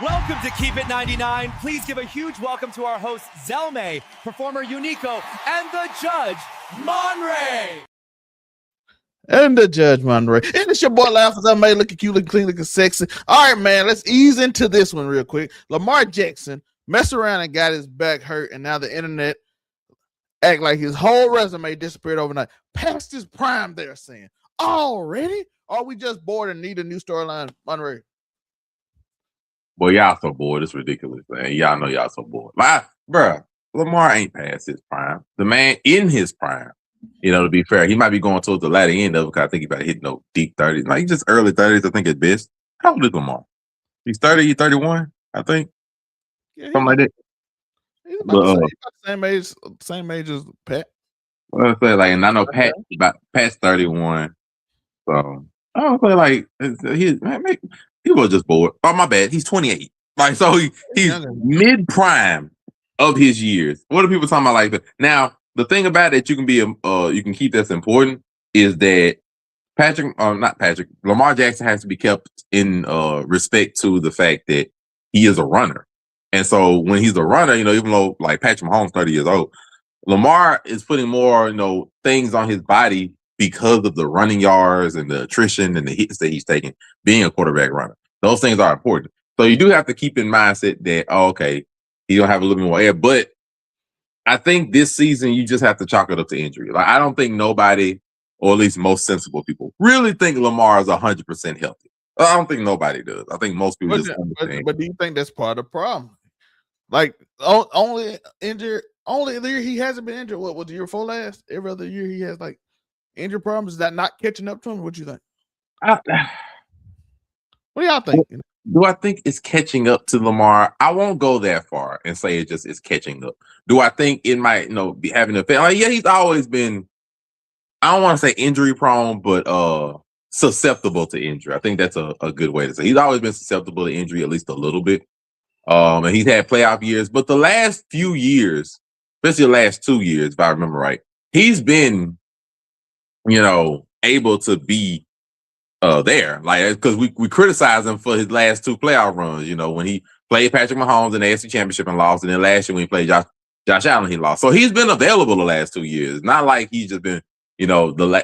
Welcome to Keep It 99. Please give a huge welcome to our hosts, Zelmae, performer Uniqo, and the judge, Monray. And the judge, Monray. And it's your boy, Zelmae, looking cute, looking clean, looking sexy. All right, man, let's ease into this one real quick. Lamar Jackson messed around and got his back hurt, and now the internet act like his whole resume disappeared overnight. Past his prime, they're saying. Already? Or are we just bored and need a new storyline, Monray? Boy, y'all so bored. It's ridiculous, man. Y'all know y'all so bored. Bruh, Lamar ain't past his prime. The man in his prime, to be fair, he might be going towards the latter end of it because I think he about to hit deep 30s. Like, just early 30s, I think, at best. How old is Lamar? He's 30, he's 31, I think. Yeah, something like that. He's about the same age as Pat. Well, I say, like, and I know Pat's 31. So, I don't say, like, he was just bored. Oh, my bad. He's 28. Like, so he's mid-prime of his years. What are people talking about like that? Now, the thing about it you can keep that's important is that Lamar Jackson has to be kept in respect to the fact that he is a runner. And so when he's a runner, even though like Patrick Mahomes 30 years old, Lamar is putting more, things on his body because of the running yards and the attrition and the hits that he's taking being a quarterback runner. Those things are important. So you do have to keep in mindset that, okay, he's going to have a little bit more air. But I think this season, you just have to chalk it up to injury. Like, I don't think nobody, or at least most sensible people, really think Lamar is 100% healthy. I don't think nobody does. I think most people But do you think that's part of the problem? Like, only year he hasn't been injured. What was the year before last? Every other year he has, like, injury problems. Is that not catching up to him? What do you think? What do y'all think? Do I think it's catching up to Lamar? I won't go that far and say it just is catching up. Do I think it might, be having an effect? Like, yeah, he's always been, I don't want to say injury prone, but susceptible to injury. I think that's a good way to say. He's always been susceptible to injury, at least a little bit. And he's had playoff years, but the last few years, especially the last 2 years, if I remember right, he's been, able to be there. Like, because we criticize him for his last 2 playoff runs, when he played Patrick Mahomes in the AFC Championship and lost, and then last year when he played Josh Allen, he lost. So he's been available the last 2 years. Not like he's just been,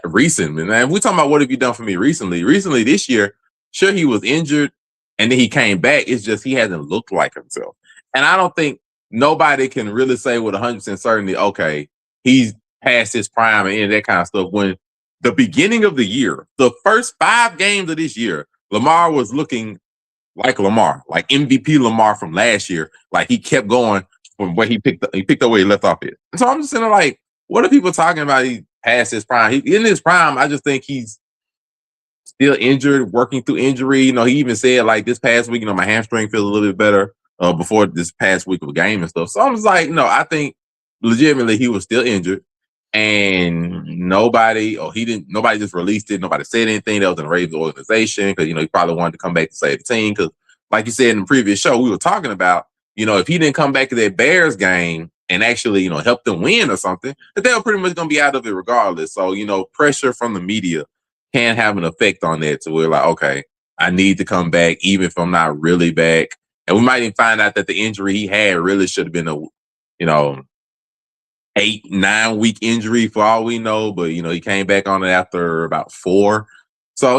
recent. And we're talking about what have you done for me recently. Recently this year, sure, he was injured and then he came back. It's just he hasn't looked like himself. And I don't think nobody can really say with 100% certainty, okay, he's past his prime and any of that kind of stuff. When the beginning of the year, the first 5 games of this year, Lamar was looking like Lamar, like MVP Lamar from last year. Like, he kept going from where he picked up where he left off it. And so I'm just saying, like, what are people talking about? He past his prime. In his prime, I just think he's still injured, working through injury. He even said, like, this past week, my hamstring feels a little bit better before this past week of a game and stuff. So I was like, no, I think legitimately he was still injured. And nobody just released it. Nobody said anything that was in the Ravens organization because, he probably wanted to come back to save the team. Because, like you said in the previous show, we were talking about, if he didn't come back to that Bears game and actually, help them win or something, that they were pretty much going to be out of it regardless. So, pressure from the media can have an effect on that to where, like, okay, I need to come back even if I'm not really back. And we might even find out that the injury he had really should have been 8-9 week injury for all we know, but he came back on it after about 4. So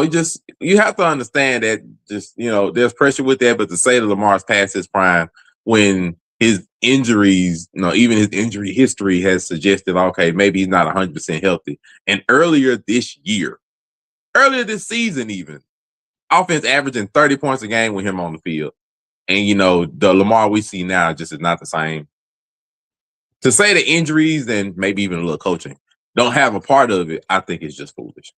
you have to understand that there's pressure with that, but to say that Lamar's past his prime when his injuries, even his injury history has suggested, okay, maybe he's not 100% healthy. And earlier this season even, offense averaging 30 points a game with him on the field. And the Lamar we see now just is not the same. To say the injuries and maybe even a little coaching don't have a part of it, I think it's just foolish.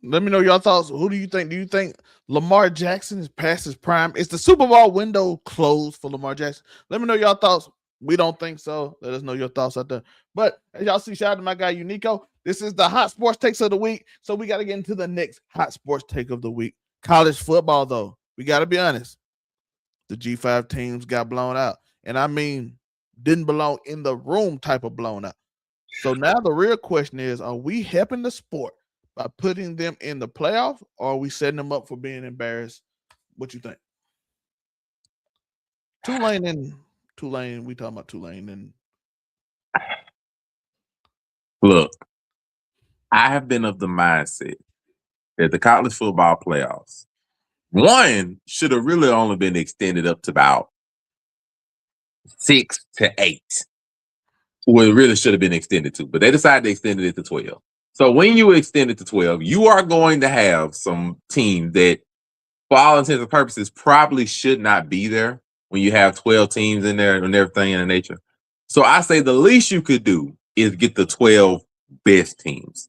Let me know your thoughts. Who do you think? Do you think Lamar Jackson is past his prime? Is the Super Bowl window closed for Lamar Jackson? Let me know your thoughts. We don't think so. Let us know your thoughts out there. But as y'all see, shout out to my guy Uniqo. This is the hot sports takes of the week. So we got to get into the next hot sports take of the week. College football, though. We got to be honest. The G5 teams got blown out. And I mean, didn't belong in the room type of blown out. So now the real question is, are we helping the sport by putting them in the playoff, or are we setting them up for being embarrassed What you think? Tulane. We talking about Tulane and Look, I have been of the mindset that the college football playoffs, one, should have really only been extended up to about 6 to 8. Well, it really should have been extended to, but they decided to extend it to 12. So when you extend it to 12, you are going to have some teams that, for all intents and purposes, probably should not be there when you have 12 teams in there and everything in the nature. So I say the least you could do is get the 12 best teams.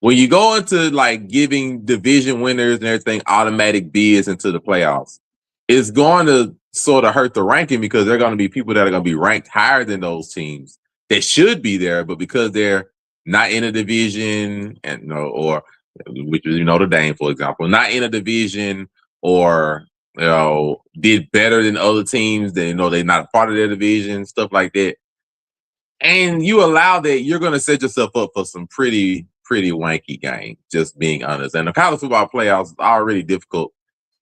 When you go into like giving division winners and everything automatic bids into the playoffs, it's going to sort of hurt the ranking because there are going to be people that are going to be ranked higher than those teams that should be there, but because they're not in a division and or which is Notre Dame, for example, not in a division or did better than other teams that they're not a part of their division, stuff like that. And you allow that, you're going to set yourself up for some pretty wanky game, just being honest. And the college football playoffs is already difficult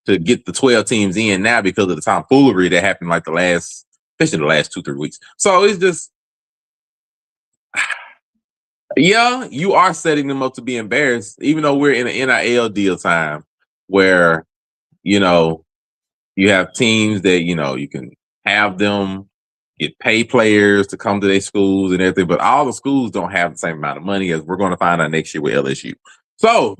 to get the 12 teams in now because of the tomfoolery that happened like especially the last 2-3 weeks. So it's just, yeah, you are setting them up to be embarrassed, even though we're in an NIL deal time where, you have teams that, you can have them get pay players to come to their schools and everything, but all the schools don't have the same amount of money as we're going to find out next year with LSU. So,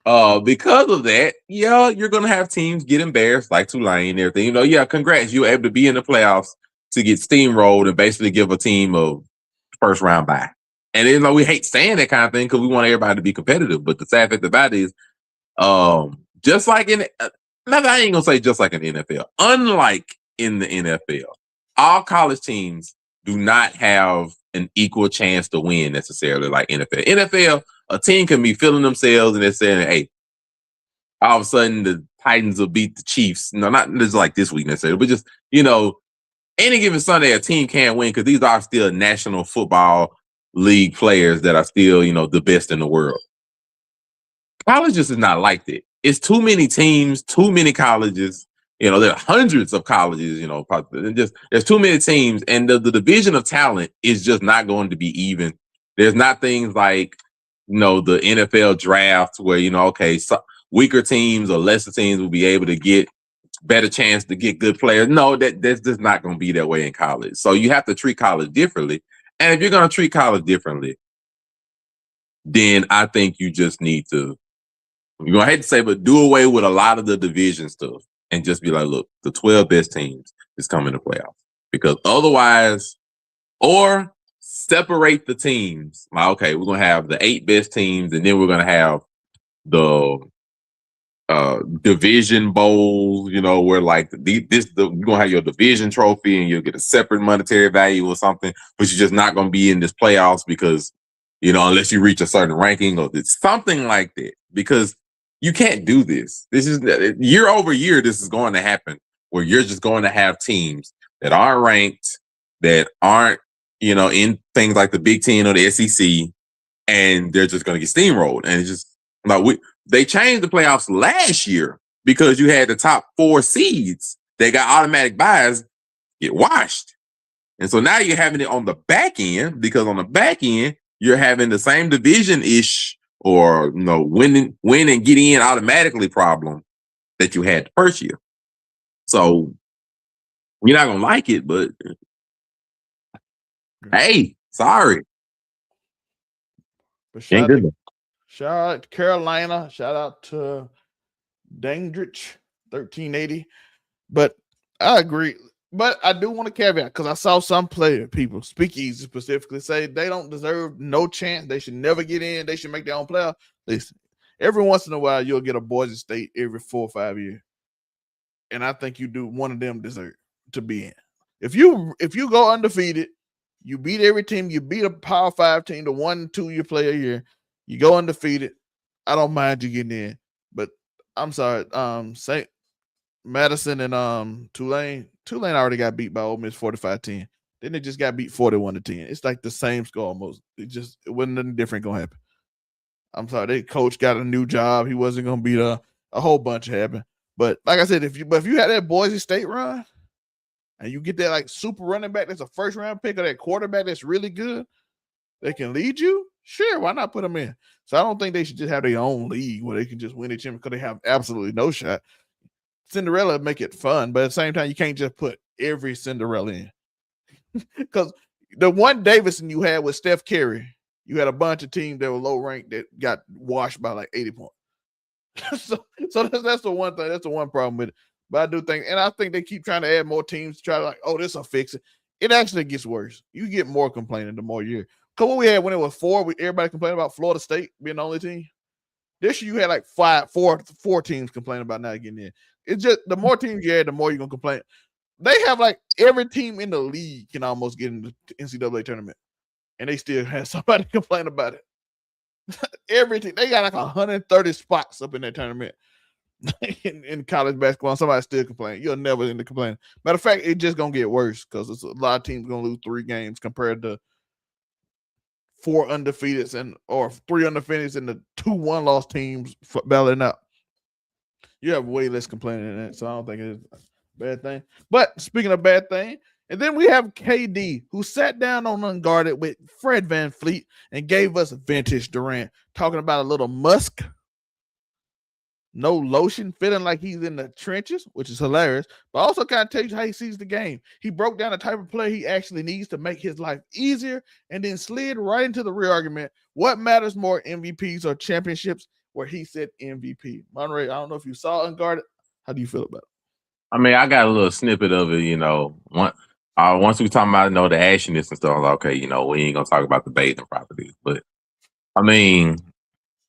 because of that, yeah, you're going to have teams get embarrassed like Tulane and everything. Congrats, you were able to be in the playoffs to get steamrolled and basically give a team a first round bye. And we hate saying that kind of thing because we want everybody to be competitive. But the sad fact about it is, just like I ain't gonna say just like in the NFL. Unlike in the NFL, all college teams do not have an equal chance to win necessarily like NFL. NFL, a team can be feeling themselves and they're saying, hey, all of a sudden the Titans will beat the Chiefs. No, not just like this week necessarily, but just, any given Sunday, a team can't win because these are still National Football League players that are still, the best in the world. Colleges is not like that. It's too many teams, too many colleges. There are hundreds of colleges, there's too many teams, and the division of talent is just not going to be even. There's not things like, the NFL draft where, weaker teams or lesser teams will be able to get better chance to get good players. No, that's just not going to be that way in college. So you have to treat college differently. And if you're going to treat college differently, then I think you just need to, you're going to hate to say, but do away with a lot of the division stuff and just be like, look, the 12 best teams is coming to playoffs. Because otherwise, or separate the teams. Like, okay, we're going to have the 8 best teams, and then we're going to have the division bowls, where like you're gonna have your division trophy and you'll get a separate monetary value or something, but you're just not gonna be in this playoffs because unless you reach a certain ranking or it's something like that, because you can't do this. This is year over year, this is going to happen where you're just going to have teams that aren't ranked, that aren't in things like the Big Ten or the SEC, and they're just going to get steamrolled. And it's just like they changed the playoffs last year because you had the top 4 seeds that got automatic buys get washed. And so now you're having it on the back end, because on the back end, you're having the same division-ish or win and get in automatically problem that you had the first year. So you're not going to like it, but hey, sorry. But shout out to Carolina. Shout out to Dandridge, 1380. But I agree. But I do want to caveat, because I saw some people, Speakeasy specifically, say they don't deserve no chance. They should never get in. They should make their own playoff. Listen, every once in a while, you'll get a Boise State every 4 or 5 years. And I think one of them deserve to be in. If you go undefeated, you beat every team, you beat a Power 5 team, the 1-2 you play a year, you go undefeated, I don't mind you getting in. But I'm sorry, St. Madison and Tulane already got beat by Ole Miss 45-10. Then they just got beat 41-10. It's like the same score almost. It wasn't nothing different gonna happen. I'm sorry, their coach got a new job. He wasn't gonna beat a whole bunch happened. But like I said, if you had that Boise State run and you get that like super running back that's a first round pick or that quarterback that's really good, they can lead you. Sure, why not put them in? So I don't think they should just have their own league where they can just win the championship because they have absolutely no shot. Cinderella make it fun, but at the same time, you can't just put every Cinderella in. Because the one Davidson you had with Steph Curry, you had a bunch of teams that were low ranked that got washed by like 80 points. so that's the one thing. That's the one problem with it. But I do think, and I think they keep trying to add more teams to try to like, oh, this will fix it. It actually gets worse. You get more complaining the more year. Because what we had when it was 4, everybody complained about Florida State being the only team. This year you had like four teams complaining about not getting in. It's just the more teams you add, the more you're gonna complain. They have like every team in the league can almost get in the NCAA tournament, and they still have somebody complain about it. Every team, they got like 130 spots up in that tournament in college basketball. And somebody still complaining. You'll never end up complaining. Matter of fact, it's just gonna get worse because it's a lot of teams gonna lose 3 games compared to 4 undefeateds or 3 undefeateds and the 2 1-loss teams battling out. You have way less complaining than that, so I don't think it's a bad thing. But speaking of bad thing, and then we have KD, who sat down on Unguarded with Fred VanVleet and gave us vintage Durant, talking about a little musk, no lotion, feeling like he's in the trenches, which is hilarious, but also kind of tells you how he sees the game. He broke down the type of player he actually needs to make his life easier and then slid right into the real argument. What matters more, MVPs or championships? Where he said MVP. Monray, I don't know if you saw Unguarded. How do you feel about it? I mean, I got a little snippet of it, once we talking about, the ashiness and stuff, I was like, okay, we ain't going to talk about the bathing properties. But, I mean,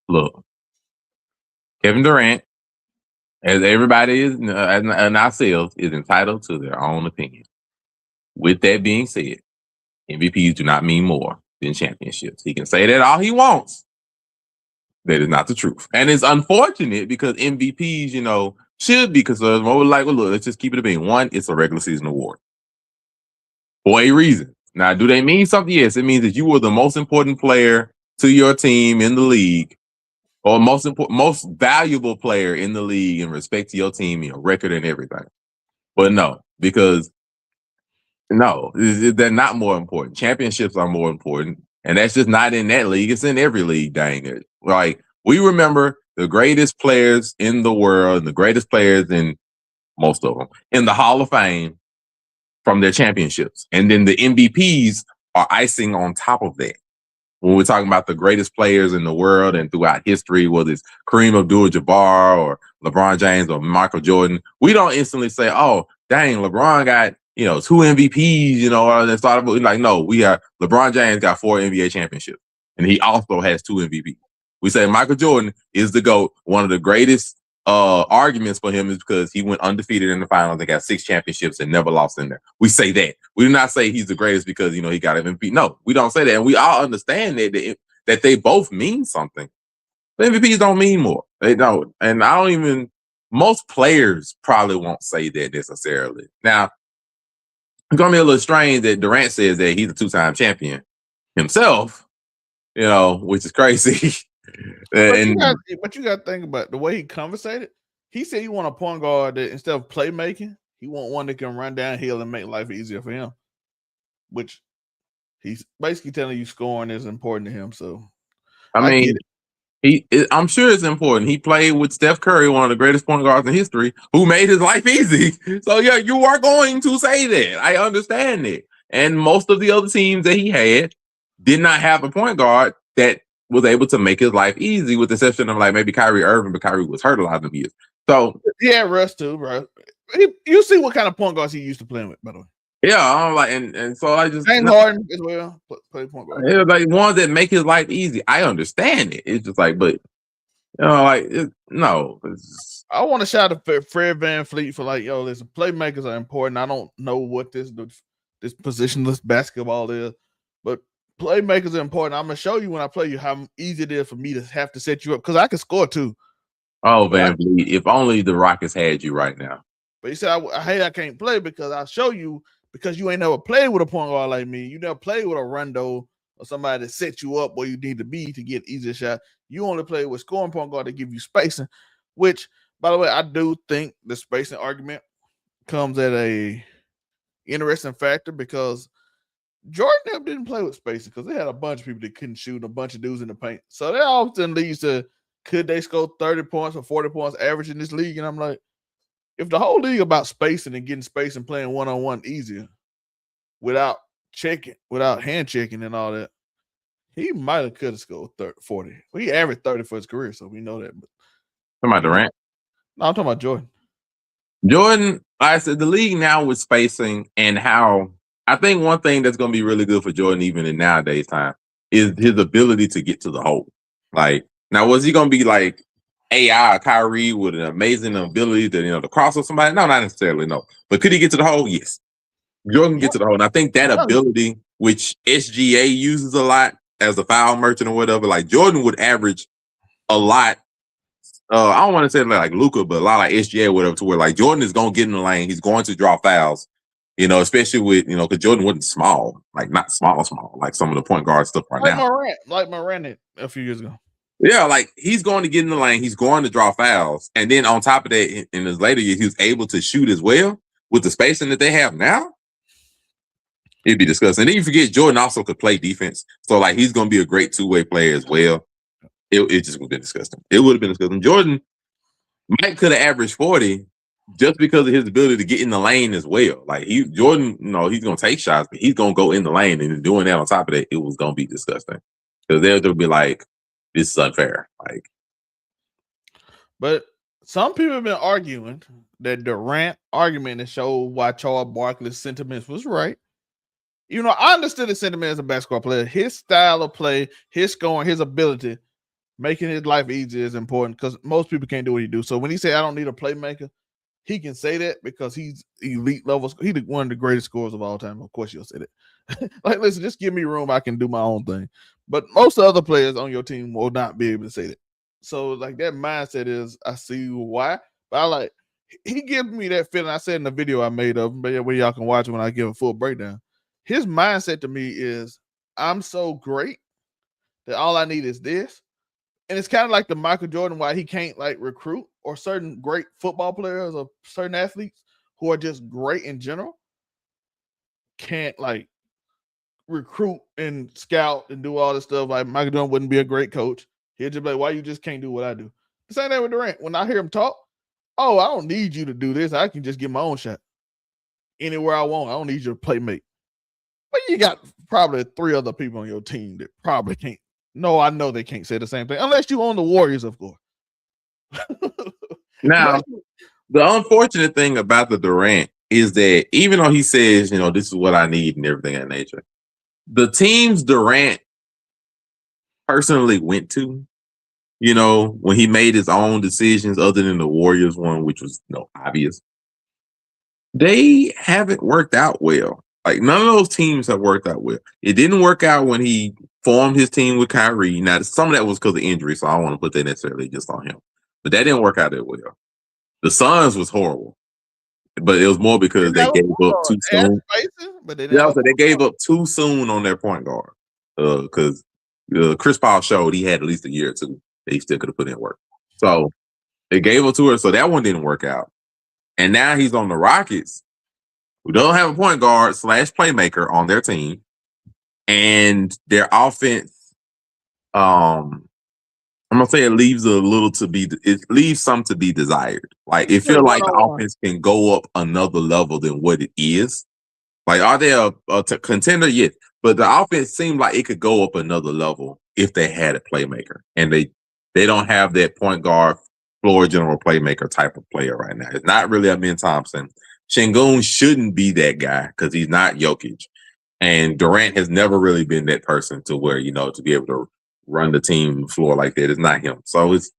look, Kevin Durant, as everybody is, and ourselves, is entitled to their own opinion. With that being said, MVPs do not mean more than championships. He can say that all he wants. That is not the truth. And it's unfortunate because MVPs, should be considered more like, well, look, let's just keep it a being. One, it's a regular season award. For a reason. Now, do they mean something? Yes, it means that you were the most important player to your team in the league, or most valuable player in the league in respect to your team, your record and everything. But no, because they're not more important. Championships are more important. And that's just not in that league. It's in every league, dang it. Like, we remember the greatest players in the world and the greatest players in most of them in the Hall of Fame from their championships. And then the MVPs are icing on top of that. When we're talking about the greatest players in the world and throughout history, whether it's Kareem Abdul-Jabbar or LeBron James or Michael Jordan, we don't instantly say, oh, dang, LeBron got 2 MVPs, or they started like, no, LeBron James got 4 NBA championships, and he also has 2 MVPs. We say Michael Jordan is the GOAT. One of the greatest arguments for him is because he went undefeated in the finals and got 6 championships and never lost in there. We say that. We do not say he's the greatest because, he got MVP. No, we don't say that. And we all understand that they both mean something. But MVPs don't mean more. They don't. And most players probably won't say that necessarily. Now, it's going to be a little strange that Durant says that he's a 2-time champion himself, which is crazy. But you got to think about the way he conversated. He said he want a point guard that instead of playmaking, he want one that can run downhill and make life easier for him, which he's basically telling you scoring is important to him. So, I'm sure it's important. He played with Steph Curry, one of the greatest point guards in history, who made his life easy. So, yeah, you are going to say that. I understand it. And most of the other teams that he had did not have a point guard that was able to make his life easy, with the exception of like maybe Kyrie Irving, but Kyrie was hurt a lot of them years. So, yeah, Russ too, bro. You see what kind of point guards he used to play with, by the way. Yeah, I'm like, and so I just James Harden as well play point guard. It was like ones that make his life easy. I understand it. It's just like, but no. I want to shout out Fred VanVleet for like, yo, listen, playmakers are important. I don't know what this positionless basketball is, but playmakers are important. I'm gonna show you when I play you how easy it is for me to have to set you up because I can score too. Oh, VanVleet, if only the Rockets had you right now. But he said, I can't play because I'll show you. Because you ain't never played with a point guard like me. You never played with a Rondo or somebody to set you up where you need to be to get easier shot. You only play with scoring point guard to give you spacing, which By the way, I do think the spacing argument comes at a interesting factor because Jordan didn't play with spacing because they had a bunch of people that couldn't shoot and a bunch of dudes in the paint. So that often leads to could they score 30 points or 40 points average in this league? And I'm like, if the whole league about spacing and getting space and playing one-on-one easier without hand checking and all that, he might have could have scored 30, 40. Well, he averaged 30 for his career, so we know that. But Talking about Durant? No, I'm talking about Jordan. Jordan, like I said, the league now with spacing and how I think one thing that's going to be really good for Jordan, even in nowadays time, is his ability to get to the hole. Like, now, was he going to be like AI or Kyrie with an amazing ability to, to cross with somebody? No, not necessarily, no. But could he get to the hole? Yes. Jordan can get to the hole. And I think that ability, which SGA uses a lot as a foul merchant or whatever, like Jordan would average a lot. I don't want to say like Luka, but a lot like SGA or whatever, to where like Jordan is going to get in the lane. He's going to draw fouls, especially with, because Jordan wasn't small, like not small, like some of the point guard stuff right now. Like Morant a few years ago. Yeah, like he's going to get in the lane. He's going to draw fouls. And then on top of that, in his later years, he was able to shoot as well with the spacing that they have now. It'd be disgusting. And then you forget Jordan also could play defense. So like he's going to be a great two-way player as well. It just would have been disgusting. It would have been disgusting. Jordan might could have averaged 40 just because of his ability to get in the lane as well. Like Jordan, he's going to take shots, but he's going to go in the lane, and doing that on top of that, it was going to be disgusting. Because they'll be like, this is unfair. Like, but some people have been arguing that Durant argument that showed why Charles Barkley's sentiments was right. I understood his sentiment as a basketball player. His style of play, his scoring, his ability, making his life easier is important because most people can't do what he do. So when he say I don't need a playmaker, he can say that because he's elite levels. He's one of the greatest scorers of all time. Of course, you'll say that. Like, listen, just give me room. I can do my own thing. But most other players on your team will not be able to say that. So like that mindset is, I see why. But he gives me that feeling. I said in the video I made of him, but where y'all can watch it when I give a full breakdown. His mindset to me is, I'm so great that all I need is this. And it's kind of like the Michael Jordan, why he can't like recruit, or certain great football players or certain athletes who are just great in general can't like recruit and scout and do all this stuff. Like Michael Jordan wouldn't be a great coach. He'd just be like, why you just can't do what I do? The same thing with Durant. When I hear him talk, I don't need you to do this. I can just get my own shot anywhere I want. I don't need you to play mate. But you got probably 3 other people on your team that probably can't. No, I know they can't say the same thing unless you own the Warriors, of course. Now, the unfortunate thing about the Durant is that even though he says, this is what I need and everything of that nature, the teams Durant personally went to, when he made his own decisions other than the Warriors one, which was obvious, they haven't worked out well. Like, none of those teams have worked out well. It didn't work out when he formed his team with Kyrie. Now, some of that was because of injury, so I don't want to put that necessarily just on him. But that didn't work out that well. The Suns was horrible, but it was more because they gave up too soon. They gave up too soon on their point guard. Because Chris Paul showed he had at least a year or two that he still could have put in work. So they gave up to her, so that one didn't work out. And now he's on the Rockets, who don't have a point guard / playmaker on their team. And their offense, I'm gonna say it leaves some to be desired. Like, it feels like the offense can go up another level than what it is. Like, are they a contender? Yes, but the offense seemed like it could go up another level if they had a playmaker, and they don't have that point guard, floor general playmaker type of player right now. It's not really Amin Thompson. Şengün shouldn't be that guy because he's not Jokic. And Durant has never really been that person to where, to be able to run the team floor like that. It's not him. So it's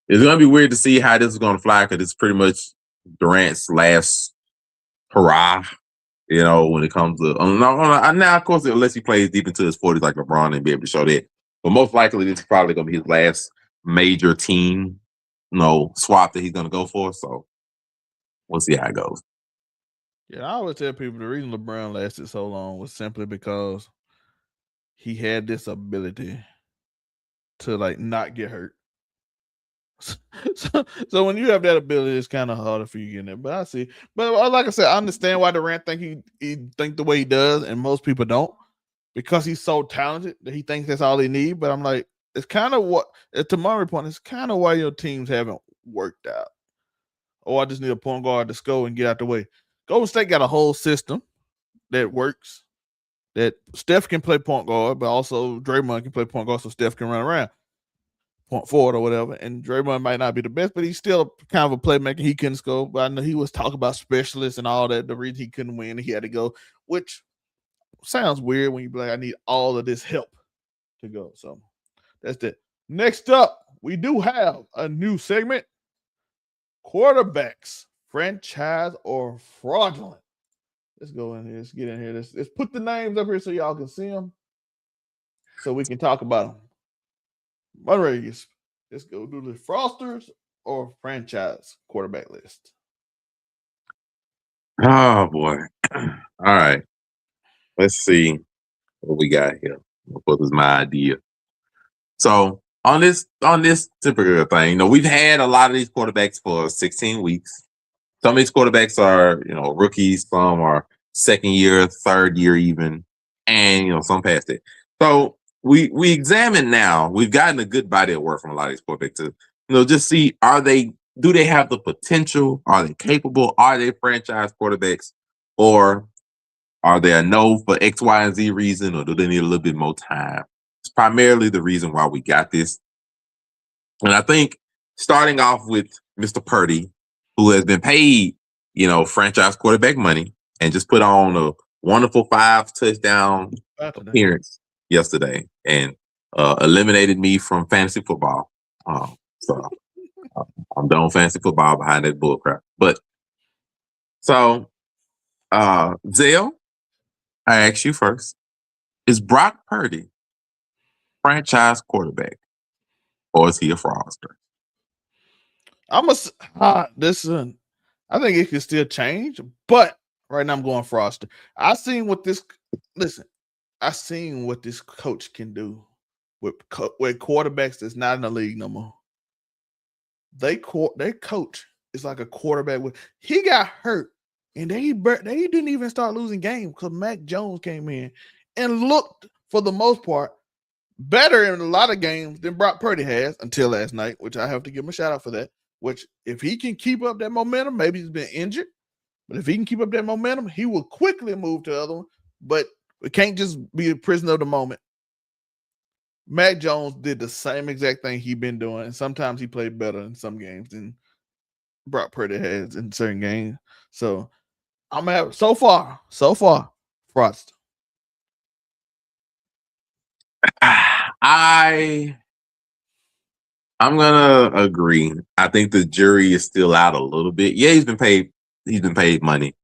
going to be weird to see how this is going to fly, because it's pretty much Durant's last hurrah, when it comes to now, of course, unless he plays deep into his 40s like LeBron and be able to show that. But most likely, this is probably going to be his last major team, swap that he's going to go for. So we'll see how it goes. Yeah, I always tell people the reason LeBron lasted so long was simply because he had this ability to like not get hurt. So when you have that ability, it's kind of harder for you getting it. But I see. But like I said, I understand why Durant think he think the way he does, and most people don't, because he's so talented that he thinks that's all he need. But I'm like, it's kind of what to my point, it's kind of why your teams haven't worked out. Oh, I just need a point guard to score and get out the way. Golden State got a whole system that works. That Steph can play point guard, but also Draymond can play point guard, so Steph can run around point forward or whatever. And Draymond might not be the best, but he's still kind of a playmaker. He couldn't score, but I know he was talking about specialists and all that. The reason he couldn't win, he had to go, which sounds weird when you be like, I need all of this help to go. So that's it. Next up, we do have a new segment: quarterbacks, franchise or fraudulent. Let's go in here. Let's get in here. Let's put the names up here so y'all can see them, so we can talk about them. Monray, let's go do the fraudsters or franchise quarterback list. Oh boy. All right. Let's see what we got here. What was my idea? So on this particular thing, we've had a lot of these quarterbacks for 16 weeks. Some of these quarterbacks are, rookies, some are second year, third year even, and some past it. So we examine now, we've gotten a good body of work from a lot of these quarterbacks to, just see, do they have the potential? Are they capable? Are they franchise quarterbacks? Or are they a no for X, Y, and Z reason? Or do they need a little bit more time? It's primarily the reason why we got this. And I think starting off with Mr. Purdy, who has been paid, franchise quarterback money and just put on a wonderful 5-touchdown appearance yesterday and eliminated me from fantasy football. So I'm done with fantasy football behind that bullcrap. But so, Zell, I ask you first: is Brock Purdy franchise quarterback, or is he a fraudster? I think it can still change, but right now I'm going fraudster. I seen what this coach can do with quarterbacks that's not in the league no more. Their coach is like a quarterback. He got hurt, and they didn't even start losing games because Mac Jones came in and looked, for the most part, better in a lot of games than Brock Purdy has until last night, which I have to give him a shout out for that. Which, if he can keep up that momentum, maybe he's been injured, but if he can keep up that momentum, he will quickly move to the other one. But we can't just be a prisoner of the moment. Mac Jones did the same exact thing he's been doing, and sometimes he played better in some games than Brock Purdy has in certain games. So I'm gonna have so far, Frost. I'm gonna agree. I think the jury is still out a little bit. Yeah, he's been paid money,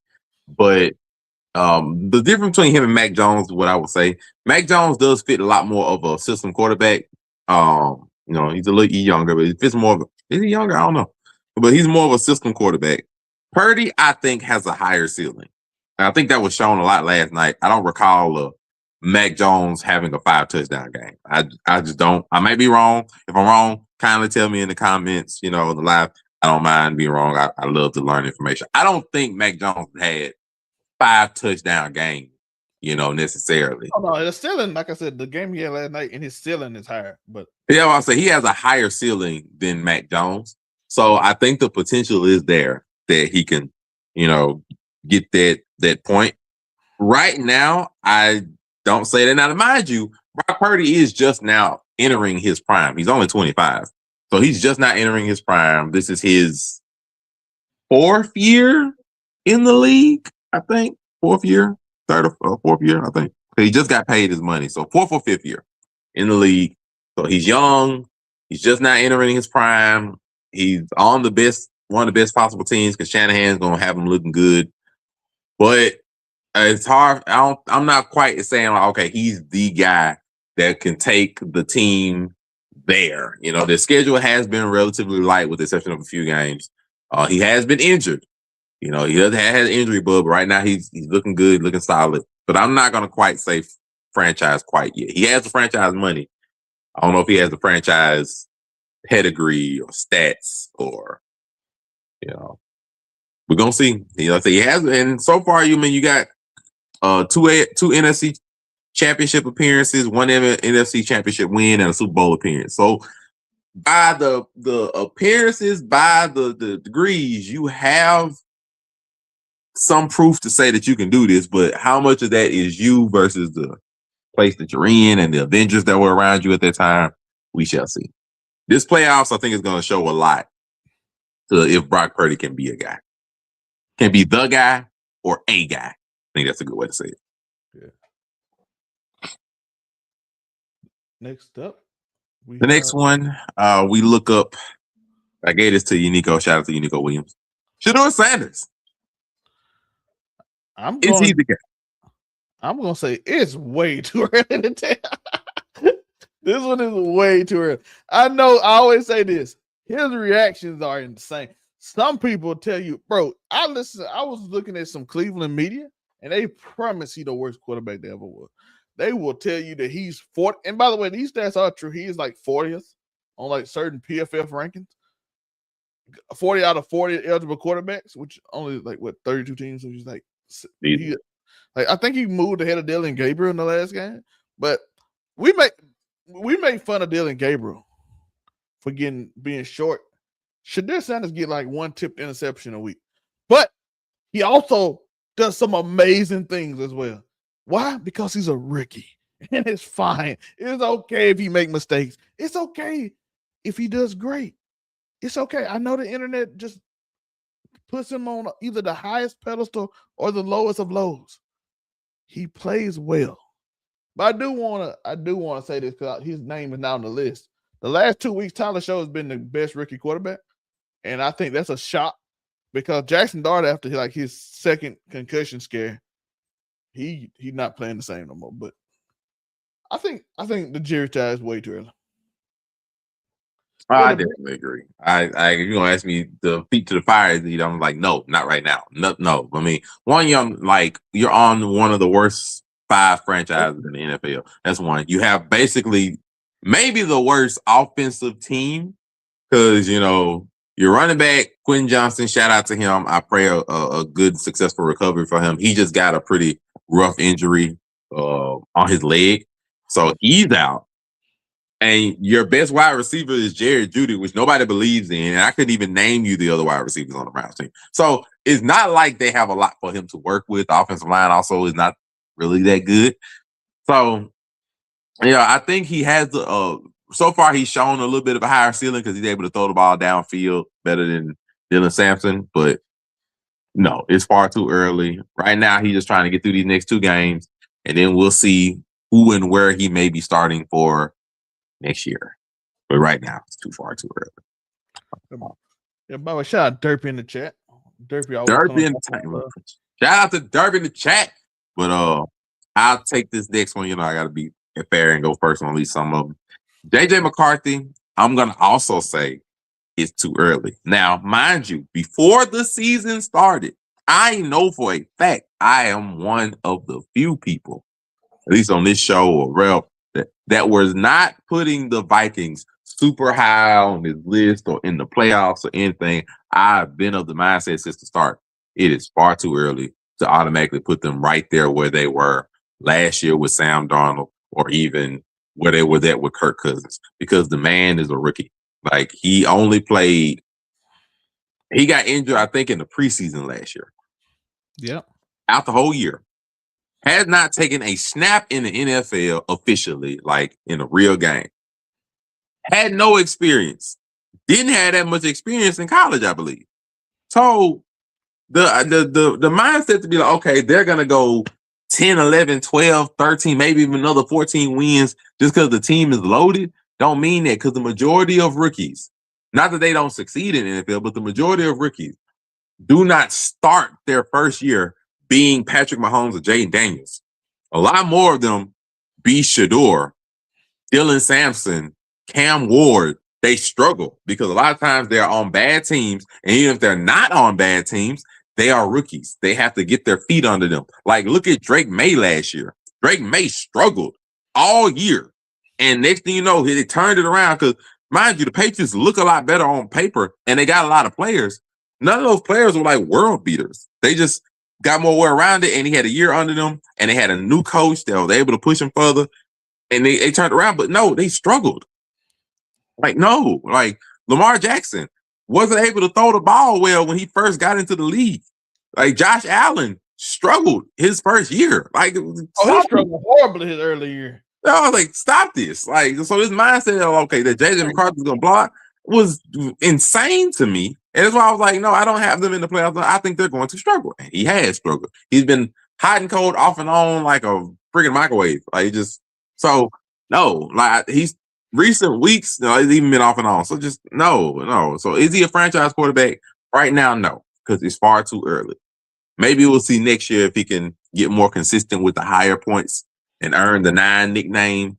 but the difference between him and Mac Jones, what I would say, Mac Jones does fit a lot more of a system quarterback. He's a little younger, but he fits more of is he younger? I don't know, but he's more of a system quarterback. Purdy, I think, has a higher ceiling. And I think that was shown a lot last night. I don't recall Mac Jones having a 5-touchdown game. I just don't. I might be wrong. If I'm wrong, kindly tell me in the comments, the live. I don't mind being wrong. I love to learn information. I don't think Mac Jones had 5-touchdown game, necessarily. Oh, no, the ceiling, like I said, the game he had last night, and his ceiling is higher. But yeah, I'll say he has a higher ceiling than Mac Jones. So I think the potential is there that he can, get that point. Right now, I don't say that. Now, mind you, Brock Purdy is just now entering his prime. He's only 25. So he's just not entering his prime. This is his 4th year in the league, I think. 4th year, 3rd or 4th year, I think. He just got paid his money. So 4th or 5th year in the league. So he's young. He's just not entering his prime. He's on one of the best possible teams because Shanahan's going to have him looking good. But it's hard. I'm not quite saying, okay, he's the guy that can take the team there. The schedule has been relatively light with the exception of a few games. He has been injured. He doesn't have an injury bug, but right now he's looking good, looking solid. But I'm not going to quite say franchise quite yet. He has the franchise money. I don't know if he has the franchise pedigree or stats or, we're gonna see. So he has, and so far, you got two NFC championship appearances, one NFC championship win, and a Super Bowl appearance. So by the appearances, by the degrees, you have some proof to say that you can do this. But how much of that is you versus the place that you're in and the Avengers that were around you at that time? We shall see. This playoffs, I think, is going to show a lot to if Brock Purdy can be a guy. Can be the guy or a guy. I think that's a good way to say it. Yeah. Next up. Next one, we look up. I gave this to Uniqo. Shout out to Uniqo Williams. Shedeur Sanders. Is he the guy? I'm going to say it's way too early to tell. This one is way too early. I know I always say this. His reactions are insane. Some people tell you, bro, I was looking at some Cleveland media, and they promise he's the worst quarterback they ever was. They will tell you that he's 40. And by the way, these stats are true. He is like 40th on like certain PFF rankings. 40 out of 40 eligible quarterbacks, which only like 32 teams. So he's like, I think he moved ahead of Dylan Gabriel in the last game. But we make fun of Dylan Gabriel for being short. Shedeur Sanders get like one tipped interception a week, but he also does some amazing things as well. Why? Because he's a rookie, and it's fine. It's okay if he make mistakes. It's okay if he does great. It's okay. I know the internet just puts him on either the highest pedestal or the lowest of lows. He plays well, but I do want to say this because his name is now on the list. The last 2 weeks, Tyler Show has been the best rookie quarterback. And I think that's a shock because Jackson Dart, after his second concussion scare, he not playing the same no more. But I think the jury tie is way too early. I definitely agree. You're gonna ask me the feet to the fire. I'm like, no, not right now. No. I mean, you're on one of the worst 5 franchises in the NFL. That's one. You have basically maybe the worst offensive team because your running back, Quentin Johnson, shout out to him. I pray a good, successful recovery for him. He just got a pretty rough injury on his leg. So he's out. And your best wide receiver is Jared Jeudy, which nobody believes in. And I couldn't even name you the other wide receivers on the Browns team. So it's not like they have a lot for him to work with. The offensive line also is not really that good. So, I think he has so far, he's shown a little bit of a higher ceiling because he's able to throw the ball downfield better than Dylan Sampson. But no, it's far too early. Right now, he's just trying to get through these next 2 games, and then we'll see who and where he may be starting for next year. But right now, it's too early. Yeah, by the way, shout out Derpy in the chat. Derpy in the chat. Shout out to Derpy in the chat. But I'll take this next one. I got to be fair and go first on at least some of them. JJ McCarthy, I'm going to also say it's too early. Now, mind you, before the season started, I know for a fact I am one of the few people, at least on this show or Rel, that was not putting the Vikings super high on this list or in the playoffs or anything. I've been of the mindset since the start. It is far too early to automatically put them right there where they were last year with Sam Darnold or even where they were at with Kirk Cousins, because the man is a rookie. Like, he got injured, I think, in the preseason last year. Yeah. Out the whole year. Has not taken a snap in the NFL officially, like in a real game. Had no experience. Didn't have that much experience in college, I believe. So the mindset to be like, okay, they're going to go 10, 11, 12, 13, maybe even another 14 wins just because the team is loaded, don't mean that, because the majority of rookies, not that they don't succeed in the NFL, but the majority of rookies do not start their first year being Patrick Mahomes or Jaden Daniels. A lot more of them be Shedeur, Dylan Sampson, Cam Ward. They struggle because a lot of times they're on bad teams, and even if they're not on bad teams, they are rookies. They have to get their feet under them. Like, look at Drake May last year. Drake May struggled all year. And next thing you know, he turned it around because mind you, the Patriots look a lot better on paper, and they got a lot of players. None of those players were like world beaters. They just got more way around it, and he had a year under them, and they had a new coach that was able to push him further, and they turned around. But no, they struggled. Like Lamar Jackson wasn't able to throw the ball well when he first got into the league. Like Josh Allen struggled his first year. Like, he struggled horribly his early year. I was like, stop this. Like, so this mindset of, okay, that JJ McCarthy's going to block was insane to me. And that's why I was like, no, I don't have them in the playoffs. I think they're going to struggle. And he has struggled. He's been hot and cold, off and on like a freaking microwave. Like, so, no. Like, he's recent weeks, he's even been off and on. So just, no. So is he a franchise quarterback? Right now, no, because it's far too early. Maybe we'll see next year if he can get more consistent with the higher points and earn the 9 nickname,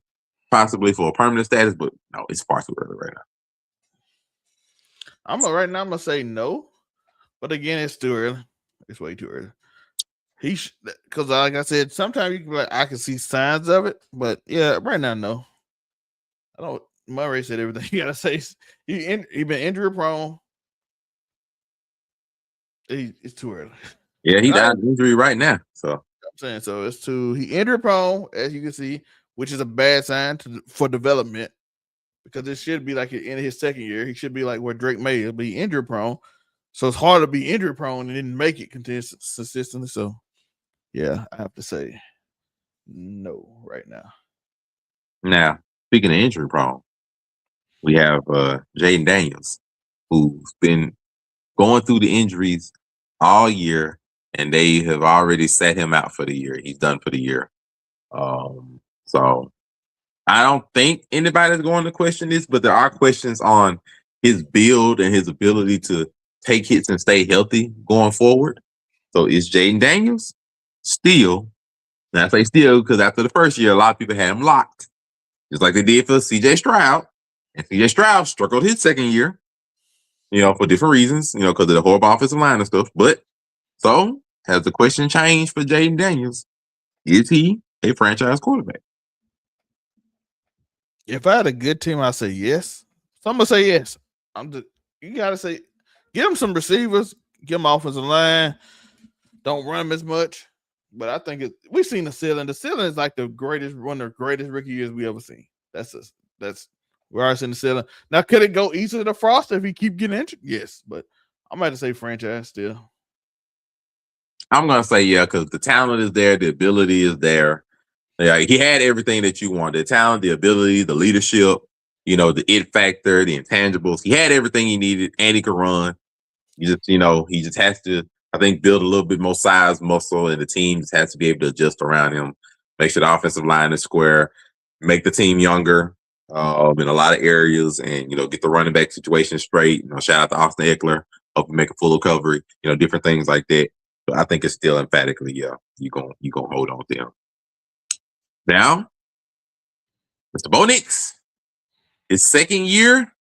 possibly for a permanent status. But no, it's far too early right now. I'm gonna say no, but again, it's too early. It's way too early. Because like I said, sometimes you can be like, I can see signs of it, but yeah, right now, no. I don't. Monray said everything you gotta say. He been injury prone. It's too early. Yeah, he's out of injury right now. So I'm saying so. He injury prone, as you can see, which is a bad sign for development, because it should be like in his second year. He should be like where Drake May will be injury prone. So it's hard to be injury prone and then make it consistently. So yeah, I have to say no right now. Now, speaking of injury prone, we have Jaden Daniels, who's been going through the injuries all year, and they have already set him out for the year. He's done for the year. So I don't think anybody's going to question this, but there are questions on his build and his ability to take hits and stay healthy going forward. So is Jaden Daniels still, and I say still because after the first year, a lot of people had him locked, just like they did for CJ Stroud. And CJ Stroud struggled his second year, for different reasons, because of the horrible offensive line and stuff. But so has the question changed for Jaden Daniels? Is he a franchise quarterback? If I had a good team, I'd say yes. So I'm gonna say yes. You gotta say, give him some receivers, give him offensive line, don't run him as much. But I think we've seen the ceiling. The ceiling is like one of the greatest rookie years we ever seen. We're already seeing the ceiling. Now, could it go easier to Frost if he keep getting injured? Yes, but I'm about to say franchise still. I'm gonna say yeah, because the talent is there, the ability is there. Like, he had everything that you wanted: the talent, the ability, the leadership, the it factor, the intangibles. He had everything he needed, and he could run. He just has to, I think, build a little bit more size, muscle, and the team just has to be able to adjust around him, make sure the offensive line is square, make the team younger in a lot of areas, and get the running back situation straight. Shout out to Austin Eckler, hope you make a full recovery. Different things like that. So I think it's still emphatically, yeah, you gonna hold on to him. Now, Mr. Bo Nix, his second year,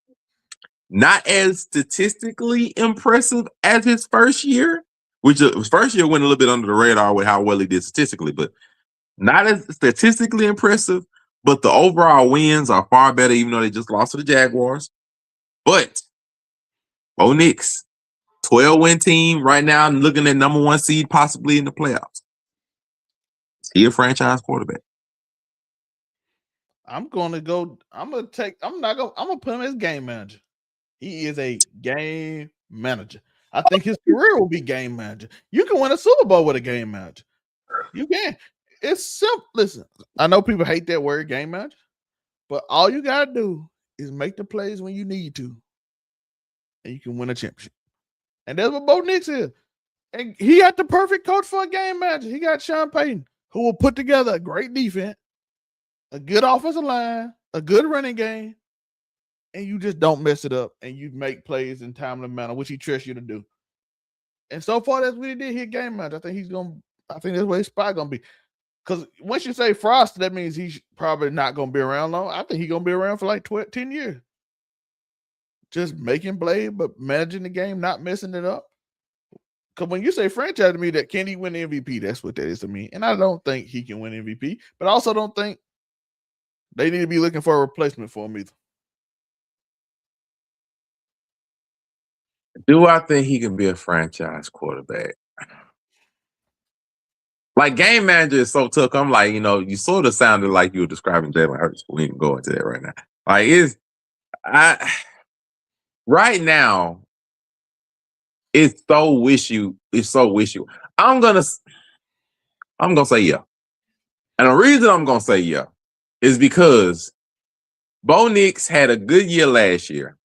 not as statistically impressive as his first year, which his first year went a little bit under the radar with how well he did statistically, but not as statistically impressive. But the overall wins are far better, even though they just lost to the Jaguars. But Bo Nix, 12-win team right now, and looking at number 1 seed possibly in the playoffs. Is he a franchise quarterback? I'm gonna put him as game manager. He is a game manager. I think his career will be game manager. You can win a Super Bowl with a game manager. You can. It's simple. Listen, I know people hate that word, game manager, but all you gotta do is make the plays when you need to, and you can win a championship. And that's what Bo Nix is. And he got the perfect coach for a game manager. He got Sean Payton, who will put together a great defense, a good offensive line, a good running game, and you just don't mess it up, and you make plays in timely manner, which he trusts you to do. And so far, that's what he did. He a game manager. I think that's where his spot gonna be. Because once you say Frost, that means he's probably not gonna be around long. I think he's gonna be around for like 10 years. Just making plays, but managing the game, not messing it up. Because when you say franchise to me, that can he win the MVP? That's what that is to me. And I don't think he can win MVP, but I also don't think they need to be looking for a replacement for him either. Do I think he can be a franchise quarterback? Like, game manager is so tough. I'm like, you sort of sounded like you were describing Jalen Hurts. We ain't go into that right now. Like, right now, it's so wishy. It's so wishy. I'm gonna say yeah. And the reason I'm gonna say yeah is because Bo Nix had a good year last year.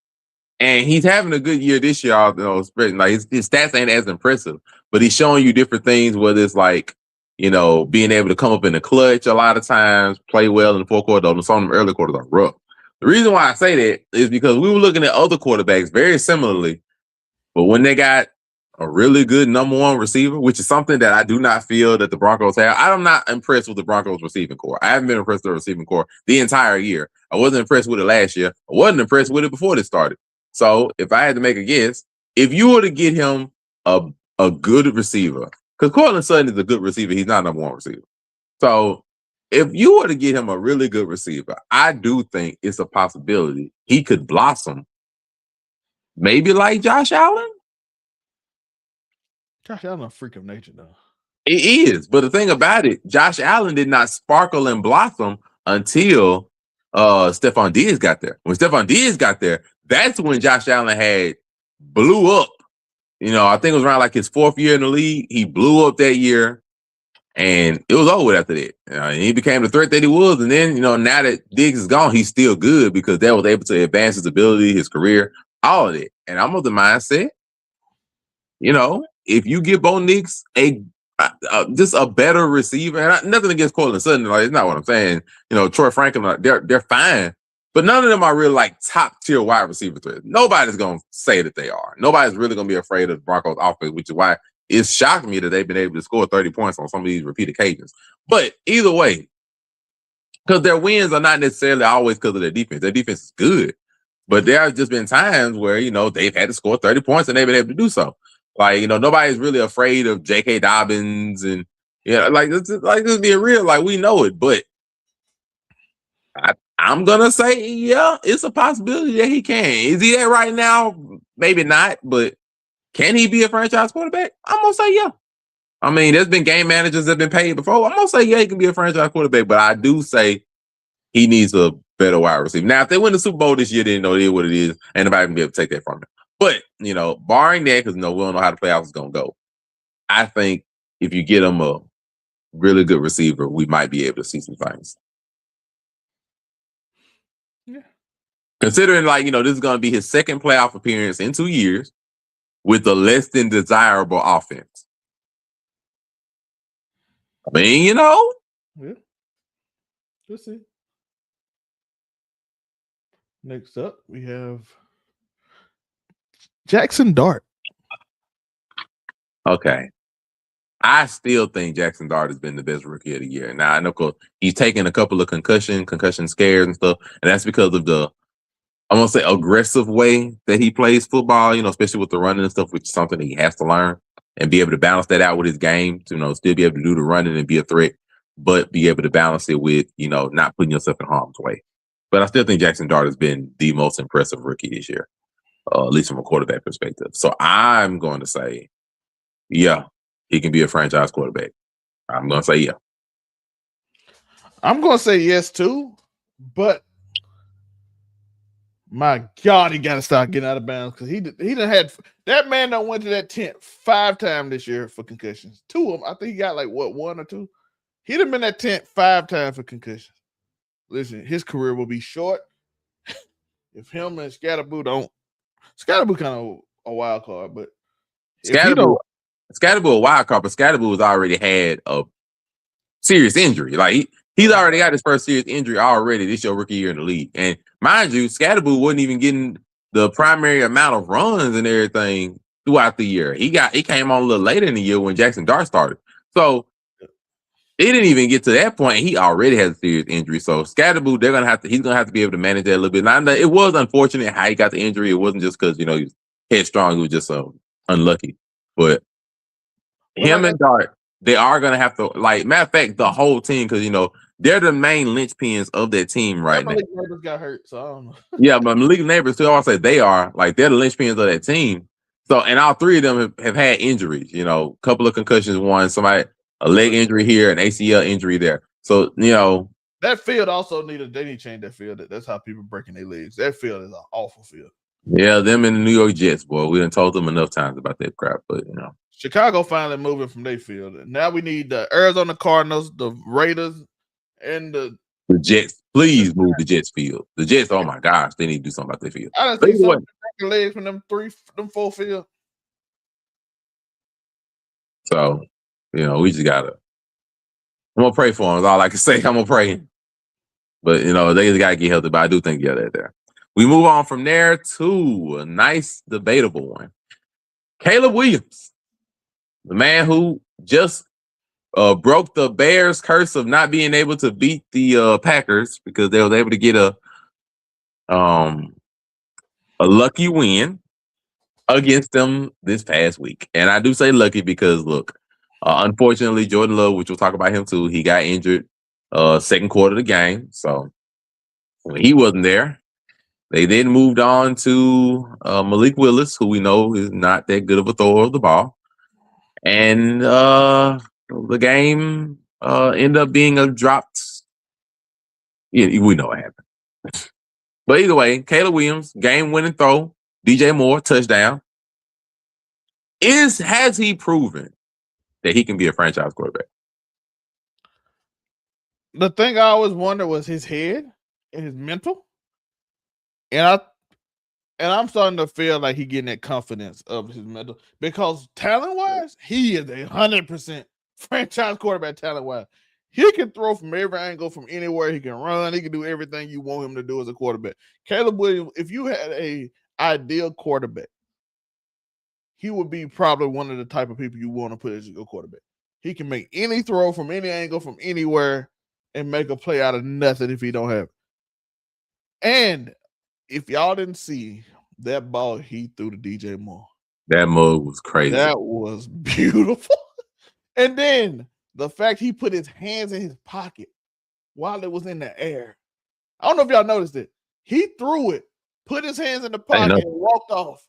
And he's having a good year this year. Like his stats ain't as impressive, but he's showing you different things. Whether it's like, being able to come up in the clutch a lot of times, play well in the fourth quarter. Though some of them early quarters are rough. The reason why I say that is because we were looking at other quarterbacks very similarly, but when they got a really good number one receiver, which is something that I do not feel that the Broncos have. I'm not impressed with the Broncos receiving core. I haven't been impressed with the receiving core the entire year. I wasn't impressed with it last year. I wasn't impressed with it before this started. So if I had to make a guess, if you were to get him a good receiver, because Cortland Sutton is a good receiver, he's not a number one receiver. So if you were to get him a really good receiver, I do think it's a possibility he could blossom, maybe like Josh Allen. Josh Allen a freak of nature, though. It is, but the thing about it, Josh Allen did not sparkle and blossom until Stephon Diggs got there. When Stephon Diggs got there, that's when Josh Allen had blew up. I think it was around like his fourth year in the league. He blew up that year, and it was over after that. And he became the threat that he was. And then, now that Diggs is gone, he's still good because that was able to advance his ability, his career, all of it. And I'm of the mindset, if you give Bo Nix just a better receiver, and nothing against Cortland Sutton, like, it's not what I'm saying. Troy Franklin, they're fine, but none of them are really like top tier wide receiver threats. Nobody's gonna say that they are. Nobody's really gonna be afraid of the Broncos offense, which is why it's shocked me that they've been able to score 30 points on some of these repeat occasions. But either way, because their wins are not necessarily always because of their defense. Their defense is good, but there have just been times where they've had to score 30 points and they've been able to do so. Like, nobody's really afraid of J.K. Dobbins and, let's be real, like, we know it. But I'm going to say, yeah, it's a possibility that he can. Is he there right now? Maybe not, but can he be a franchise quarterback? I'm going to say, yeah. I mean, there's been game managers that have been paid before. I'm going to say, yeah, he can be a franchise quarterback, but I do say he needs a better wide receiver. Now, if they win the Super Bowl this year, then it is what it is, and nobody can be able to take that from him. But, barring that, because we don't know how the playoffs is going to go, I think if you get him a really good receiver, we might be able to see some things. Yeah. Considering, this is going to be his second playoff appearance in 2 years with a less than desirable offense. I mean, Yeah. We'll see. Next up, we have Jackson Dart. Okay. I still think Jackson Dart has been the best rookie of the year. Now, I know he's taken a couple of concussion scares and stuff, and that's because of the, I'm going to say, aggressive way that he plays football, especially with the running and stuff, which is something that he has to learn and be able to balance that out with his game to, still be able to do the running and be a threat, but be able to balance it with, not putting yourself in harm's way. But I still think Jackson Dart has been the most impressive rookie this year, at least from a quarterback perspective. So I'm going to say, yeah, he can be a franchise quarterback. I'm going to say yeah. I'm going to say yes, too. But, my God, he got to start getting out of bounds because he done had – that man done went to that tent 5 times this year for concussions. 2 of them. I think he got 1 or 2? He done been in that tent 5 times for concussions. Listen, his career will be short if him and Scatterboo don't. Scatterboo kind of a wild card, but Scatterboo a wild card, but Scatterboo has already had a serious injury. Like he's already got his first serious injury already this your rookie year in the league. And mind you, Scatterboo wasn't even getting the primary amount of runs and everything throughout the year. He came on a little later in the year when Jackson Dart started. So he didn't even get to that point. He already has a serious injury. So Scatterboo, he's gonna have to be able to manage that a little bit. Now, it was unfortunate how he got the injury. It wasn't just because he was headstrong. He was just unlucky. But him and Dart, they are gonna have to, matter of fact, the whole team, because they're the main linchpins of that team right now. Malik Neighbors got hurt, so I don't know. Yeah, but Malik Neighbors too. I say they are they're the linchpins of that team. So, and all three of them have had injuries. You know, a couple of concussions. One, somebody a leg injury here, an ACL injury there. So, you know, that field also they need to change that field. That's how people breaking their legs. That field is an awful field. Yeah, them and the New York Jets, boy. We done told them enough times about that crap, but you know. Chicago finally moving from their field. Now we need the Arizona Cardinals, the Raiders, and the Jets. Please move the Jets field. The Jets, oh my gosh, they need to do something about their field. I done see some breaking legs from them four field. So, you know, we just gotta. I'm gonna pray for them. Is all I can say. I'm gonna pray. But you know, they just gotta get healthy. But I do think they're there. We move on from there to a nice debatable one. Caleb Williams, the man who just broke the Bears' curse of not being able to beat the Packers because they was able to get a lucky win against them this past week. And I do say lucky because look, unfortunately, Jordan Love, which we'll talk about him too, he got injured second quarter of the game. So when he wasn't there, they then moved on to Malik Willis, who we know is not that good of a thrower of the ball. And the game ended up being a dropped. Yeah, we know what happened. But either way, Caleb Williams, game-winning throw, DJ Moore, touchdown. Has he proven that he can be a franchise quarterback? The thing I always wondered was his head and his mental. And I'm starting to feel like he getting that confidence of his mental because talent-wise, he is 100% franchise quarterback talent-wise. He can throw from every angle, from anywhere. He can run. He can do everything you want him to do as a quarterback. Caleb Williams, if you had a ideal quarterback, he would be probably one of the type of people you want to put as your quarterback. He can make any throw from any angle, from anywhere, and make a play out of nothing if he don't have it. And if y'all didn't see that ball he threw to DJ Moore, that move was crazy. That was beautiful. And then the fact he put his hands in his pocket while it was in the air. I don't know if y'all noticed it. He threw it, put his hands in the pocket, and walked off.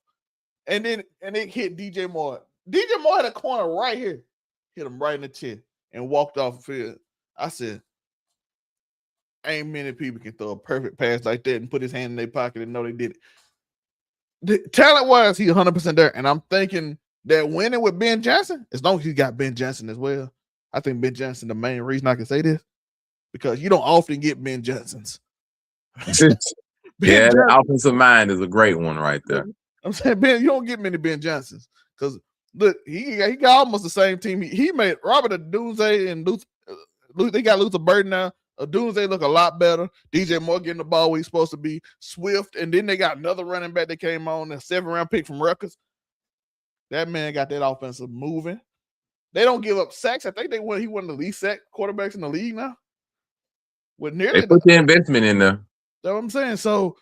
And it hit DJ Moore. DJ Moore had a corner right here. Hit him right in the chin and walked off the field. I said, ain't many people can throw a perfect pass like that and put his hand in their pocket and know they did it. Talent-wise, he's 100% there. And I'm thinking that winning with Ben Johnson, as long as he got Ben Johnson as well, I think Ben Johnson, the main reason I can say this, because you don't often get Ben Johnsons. Yeah, the offensive mind is a great one right there. I'm saying, Ben, you don't get many Ben Johnsons because look, he got almost the same team. He made Robert Odunze and they got Luther Burden now. Odunze look a lot better. DJ Moore getting the ball where he's supposed to be. Swift, and then they got another running back that came on, a 7th-round pick from Rutgers. That man got that offensive moving. They don't give up sacks. I think he one of the least sack quarterbacks in the league now. With nearly they put the investment in there. That's what I'm saying. So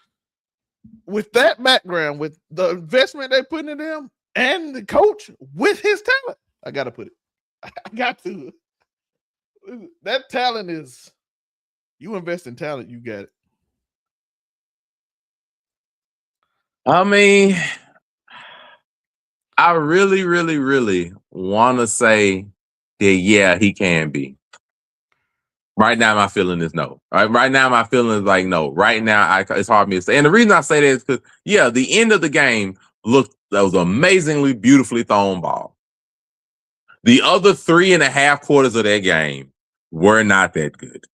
with that background, with the investment they put in them and the coach with his talent, I got to put it. I got to. That talent is, you invest in talent, you got it. I mean, I really, really, really want to say that, yeah, he can be. Right now, my feeling is no. Right now, my feeling is like no. Right now, it's hard for me to say. And the reason I say that is because, yeah, the end of the game that was amazingly, beautifully thrown ball. The other 3.5 quarters of that game were not that good.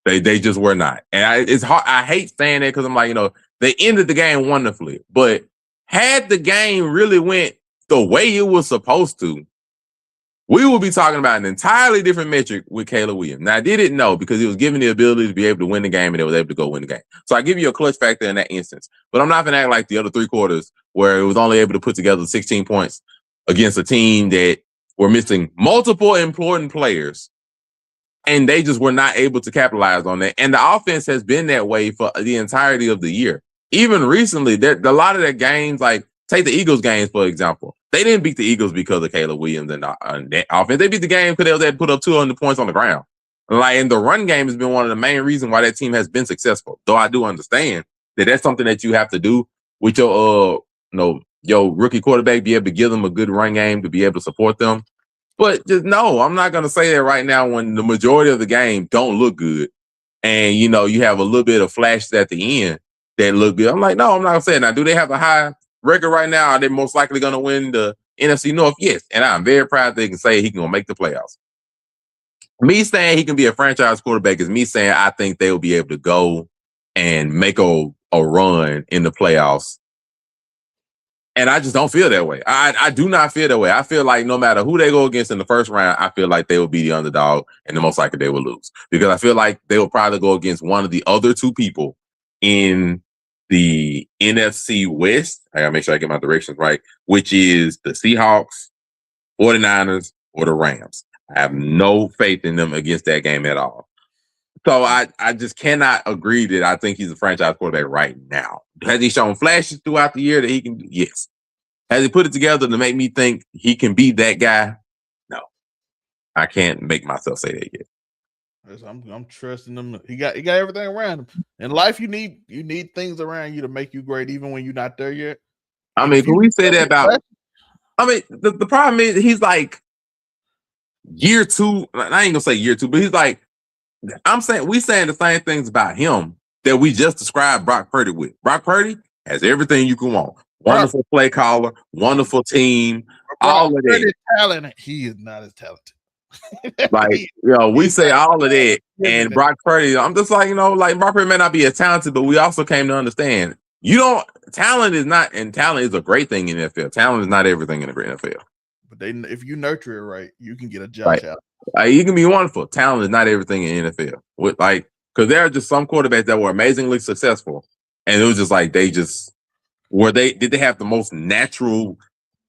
They just were not. And it's hard. I hate saying that because I'm like, they ended the game wonderfully. But had the game really went the way it was supposed to, we will be talking about an entirely different metric with Caleb Williams. Now, I didn't know because he was given the ability to be able to win the game and they was able to go win the game. So I give you a clutch factor in that instance. But I'm not going to act like the other 3 quarters where it was only able to put together 16 points against a team that were missing multiple important players. And they just were not able to capitalize on that. And the offense has been that way for the entirety of the year. Even recently, a lot of their games, like take the Eagles games, for example. They didn't beat the Eagles because of Caleb Williams and that offense. They beat the game because they had put up 200 points on the ground. And the run game has been one of the main reasons why that team has been successful. Though I do understand that that's something that you have to do with your your rookie quarterback, be able to give them a good run game to be able to support them. But just no, I'm not going to say that right now when the majority of the game don't look good. And, you know, you have a little bit of flashes at the end that look good. I'm like, no, I'm not going to say it. Now, do they have a high record right now? Are they most likely going to win the NFC North? Yes. And I'm very proud they can say he can make the playoffs. Me saying he can be a franchise quarterback is me saying I think they will be able to go and make a run in the playoffs. And I just don't feel that way. I do not feel that way. I feel like no matter who they go against in the first round, I feel like they will be the underdog and the most likely they will lose. Because I feel like they will probably go against one of the other two people in the NFC West. I gotta make sure I get my directions right, which is the Seahawks, 49ers, or the Rams. I have no faith in them against that game at all. So I just cannot agree that I think he's a franchise quarterback right now. Has he shown flashes throughout the year that he can? Yes. Has he put it together to make me think he can be that guy? No. I can't make myself say that yet. I'm trusting him. He got everything around him. In life, you need things around you to make you great, even when you're not there yet. I mean, can we say that about? I mean, the problem is he's like year two. I ain't gonna say year two, but he's like. We saying the same things about him that we just described Brock Purdy with. Brock Purdy has everything you can want. Wonderful play caller, wonderful team, all of that. Talent. He is not as talented. Like, we say all of that. And Brock Purdy, I'm just like, like Brock Purdy may not be as talented, but we also came to understand talent is not, and talent is a great thing in the NFL. Talent is not everything in the NFL. But if you nurture it right, you can get a Josh out. You can be wonderful. Talent is not everything in the NFL. Because there are just some quarterbacks that were amazingly successful, and it was just like did they have the most natural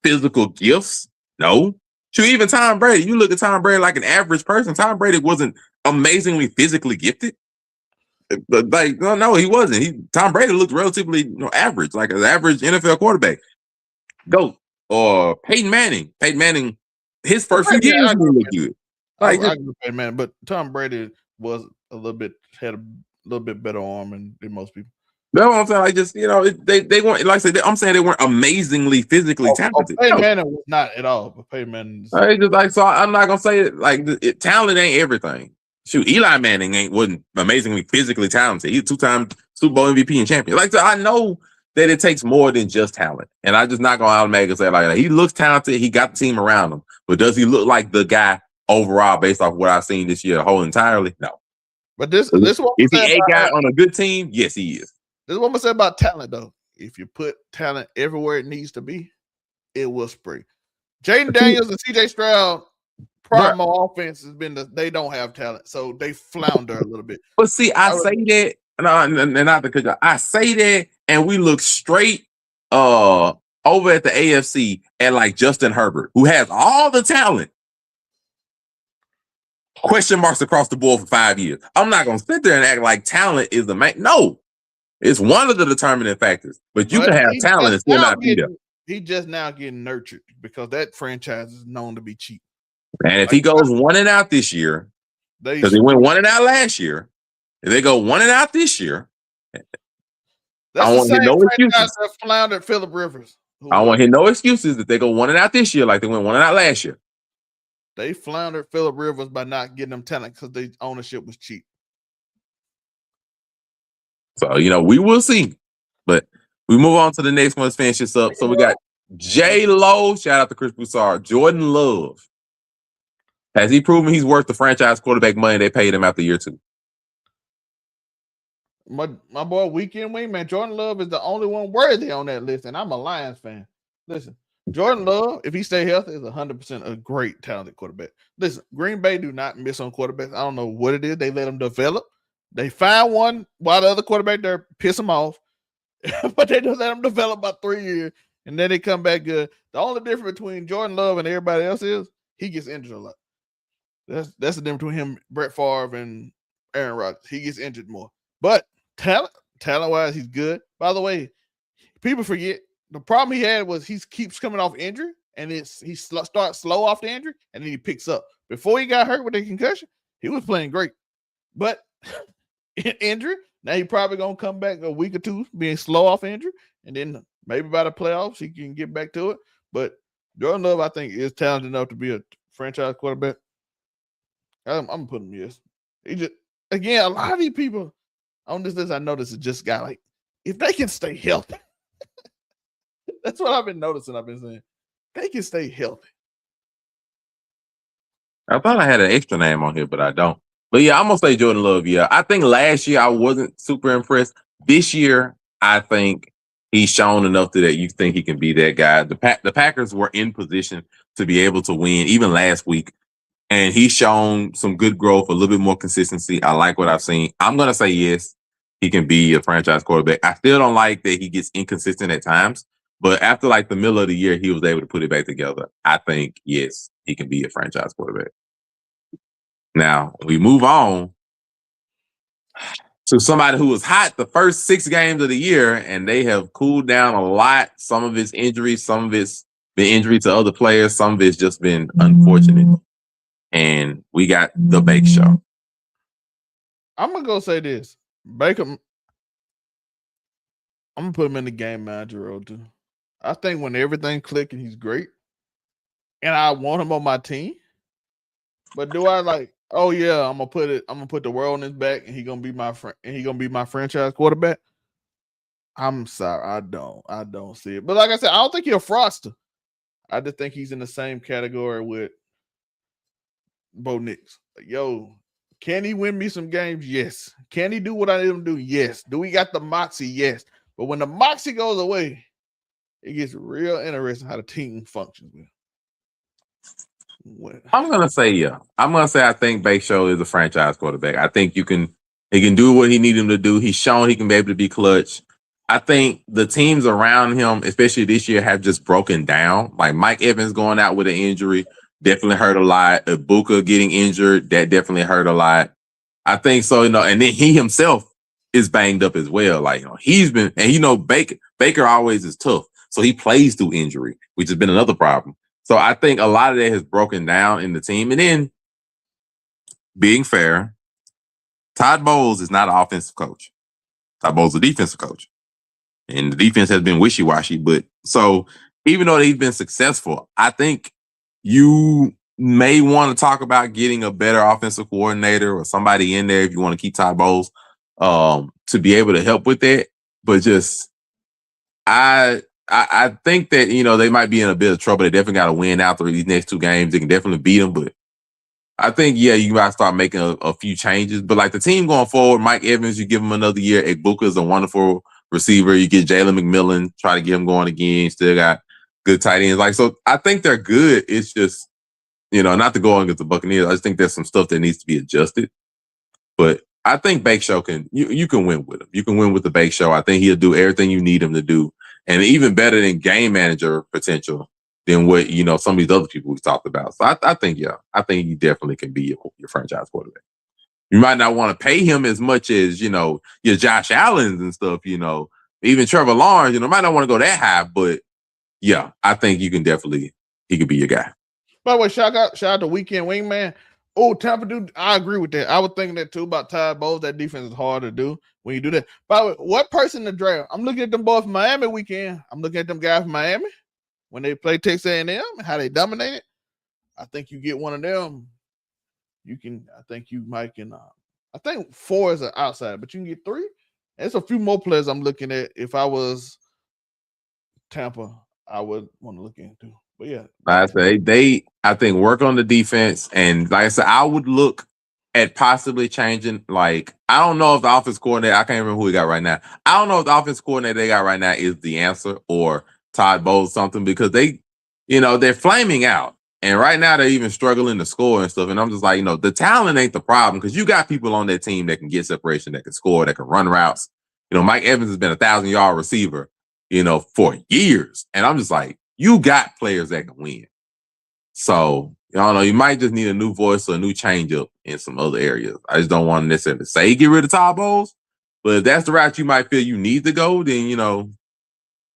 physical gifts? No. Shoot, even Tom Brady. You look at Tom Brady like an average person. Tom Brady wasn't amazingly physically gifted. Like, no, he wasn't. Tom Brady looked relatively average, like an average NFL quarterback. GOAT or Peyton Manning. Peyton Manning, his first few years looked good. I agree with Peyton Manning, but Tom Brady had a little bit better arm than most people. That's what I'm saying. Like, just they weren't, like I said. I'm saying they weren't amazingly physically talented. Peyton Manning was not at all. But Peyton Manning, so I'm not gonna say it like talent ain't everything. Shoot, Eli Manning wasn't amazingly physically talented. He's a 2-time Super Bowl MVP and champion. Like, so I know that it takes more than just talent, and I'm just not gonna automatically say like that. He looks talented. He got the team around him, but does he look like the guy overall based off what I've seen this year, whole entirely? No. But this is he a guy on a good team? Yes, he is. This is what I'm gonna say about talent, though. If you put talent everywhere it needs to be, it will spring. Jaden Daniels and CJ Stroud, primal offense has been they don't have talent, so they flounder a little bit. But see, I say that, and not because I say that, and we look straight over at the AFC at like Justin Herbert, who has all the talent. Question marks across the board for 5 years. I'm not gonna sit there and act like talent is the main. No, it's one of the determining factors. But you can have talent and still not be there. He just now getting nurtured because that franchise is known to be cheap. And if he goes 1-out this year, because he went 1-out last year, if they go 1-out this year, I don't want to hear no excuses. Floundered Phillip Rivers. I don't want to hear no excuses that they go 1-out this year like they went 1-out last year. They floundered Phillip Rivers by not getting them talent because their ownership was cheap. So, we will see. But we move on to the next one. Let's finish this up. So we got J-Lo. Shout out to Chris Broussard. Jordan Love. Has he proven he's worth the franchise quarterback money they paid him after year 2? My boy, weekend wing, man. Jordan Love is the only one worthy on that list, and I'm a Lions fan. Listen, Jordan Love, if he stay healthy, is 100% a great, talented quarterback. Listen, Green Bay do not miss on quarterbacks. I don't know what it is. They let them develop. They find one while the other quarterback there piss them off, but they just let them develop about 3 years, and then they come back good. The only difference between Jordan Love and everybody else is he gets injured a lot. That's the difference between him, Brett Favre, and Aaron Rodgers. He gets injured more. But talent-wise, he's good. By the way, people forget the problem he had was he keeps coming off injury, and he starts slow off the injury, and then he picks up. Before he got hurt with the concussion, he was playing great. But injury, now he probably going to come back a week or two being slow off injury, and then Maybe by the playoffs he can get back to it. But Jordan Love, I think, is talented enough to be a franchise quarterback. I'm gonna put him yes. He just again, a lot of these people on this list I noticed is just got like if they can stay healthy. That's what I've been noticing. I've been saying they can stay healthy. I thought I had an extra name on here, but I don't. But yeah, I'm gonna say Jordan Love. Yeah, I think last year I wasn't super impressed. This year, I think he's shown enough that you think he can be that guy. The Packers were in position to be able to win even last week, and he's shown some good growth, a little bit more consistency. I like what I've seen. I'm gonna say yes, he can be a franchise quarterback. I still don't like that he gets inconsistent at times, but after like the middle of the year, he was able to put it back together. I think yes, he can be a franchise quarterback. Now we move on to somebody who was hot the first 6 games of the year, and they have cooled down a lot. Some of it's injuries, some of it's been injury to other players, some of it's just been unfortunate. And we got the Bake Show. I'm gonna go say this. Baker, I'm gonna put him in the game manager role too. I think when everything clicking, he's great. And I want him on my team. But do I like, oh yeah, I'm gonna put the world on his back and he's gonna be my friend and he's gonna be my franchise quarterback? I'm sorry, I don't see it. But like I said, I don't think he'll froster. I just think he's in the same category with Bo Nix. Like, yo, can he win me some games? Yes. Can he do what I need him to do? Yes. Do we got the moxie? Yes. But when the moxie goes away, it gets real interesting how the team functions. I'm gonna say yeah. I'm gonna say I think Bake Show is a franchise quarterback. I think he can do what he needs him to do. He's shown he can be able to be clutch. I think the teams around him, especially this year, have just broken down. Like Mike Evans going out with an injury definitely hurt a lot. Ibuka getting injured, that definitely hurt a lot. I think so, and then he himself is banged up as well. Like, he's been, and Baker always is tough. So he plays through injury, which has been another problem. So I think a lot of that has broken down in the team. And then, being fair, Todd Bowles is not an offensive coach. Todd Bowles is a defensive coach. And the defense has been wishy-washy. But so even though he's been successful, I think you may want to talk about getting a better offensive coordinator or somebody in there if you want to keep Todd Bowles to be able to help with that. But just I think that, they might be in a bit of trouble. They definitely got to win out through these next 2 games. They can definitely beat them. But I think, yeah, you got to start making a few changes. But like the team going forward, Mike Evans, you give him another year. Ibuka is a wonderful receiver. You get Jalen McMillan, try to get him going again. Still got good tight ends. So I think they're good. It's just, not to go against the Buccaneers. I just think there's some stuff that needs to be adjusted. But I think Bake Show you can win with him. You can win with the Bake Show. I think he'll do everything you need him to do. And even better than game manager potential than what, some of these other people we've talked about. So I think he definitely can be your franchise quarterback. You might not want to pay him as much as, your Josh Allens and stuff, even Trevor Lawrence, might not want to go that high, but yeah, I think he could be your guy. By the way, shout out to Weekend Wingman. Oh, Tampa dude, I agree with that. I was thinking that too about Todd Bowles. That defense is hard to do when you do that. By the way, what person in the draft? I'm looking at them boys from Miami weekend. I'm looking at them guys from Miami when they play Texas A&M and how they dominated. I think you get one of them. I think you might can. I think 4 is an outside, but you can get 3. There's a few more players I'm looking at. If I was Tampa, I would want to look into. But yeah, I say I think work on the defense, and like I said, I would look at possibly changing. Like, I don't know if the offense coordinator, I can't remember who we got right now. I don't know if the offense coordinator they got right now is the answer or Todd Bowles something, because they're flaming out, and right now they're even struggling to score and stuff. And I'm just like, the talent ain't the problem, because you got people on that team that can get separation, that can score, that can run routes. Mike Evans has been a 1,000-yard receiver, for years, and I'm just like, you got players that can win. So, I don't know, you might just need a new voice or a new changeup in some other areas. I just don't want to necessarily say get rid of Todd Bowles, but if that's the route you might feel you need to go, then,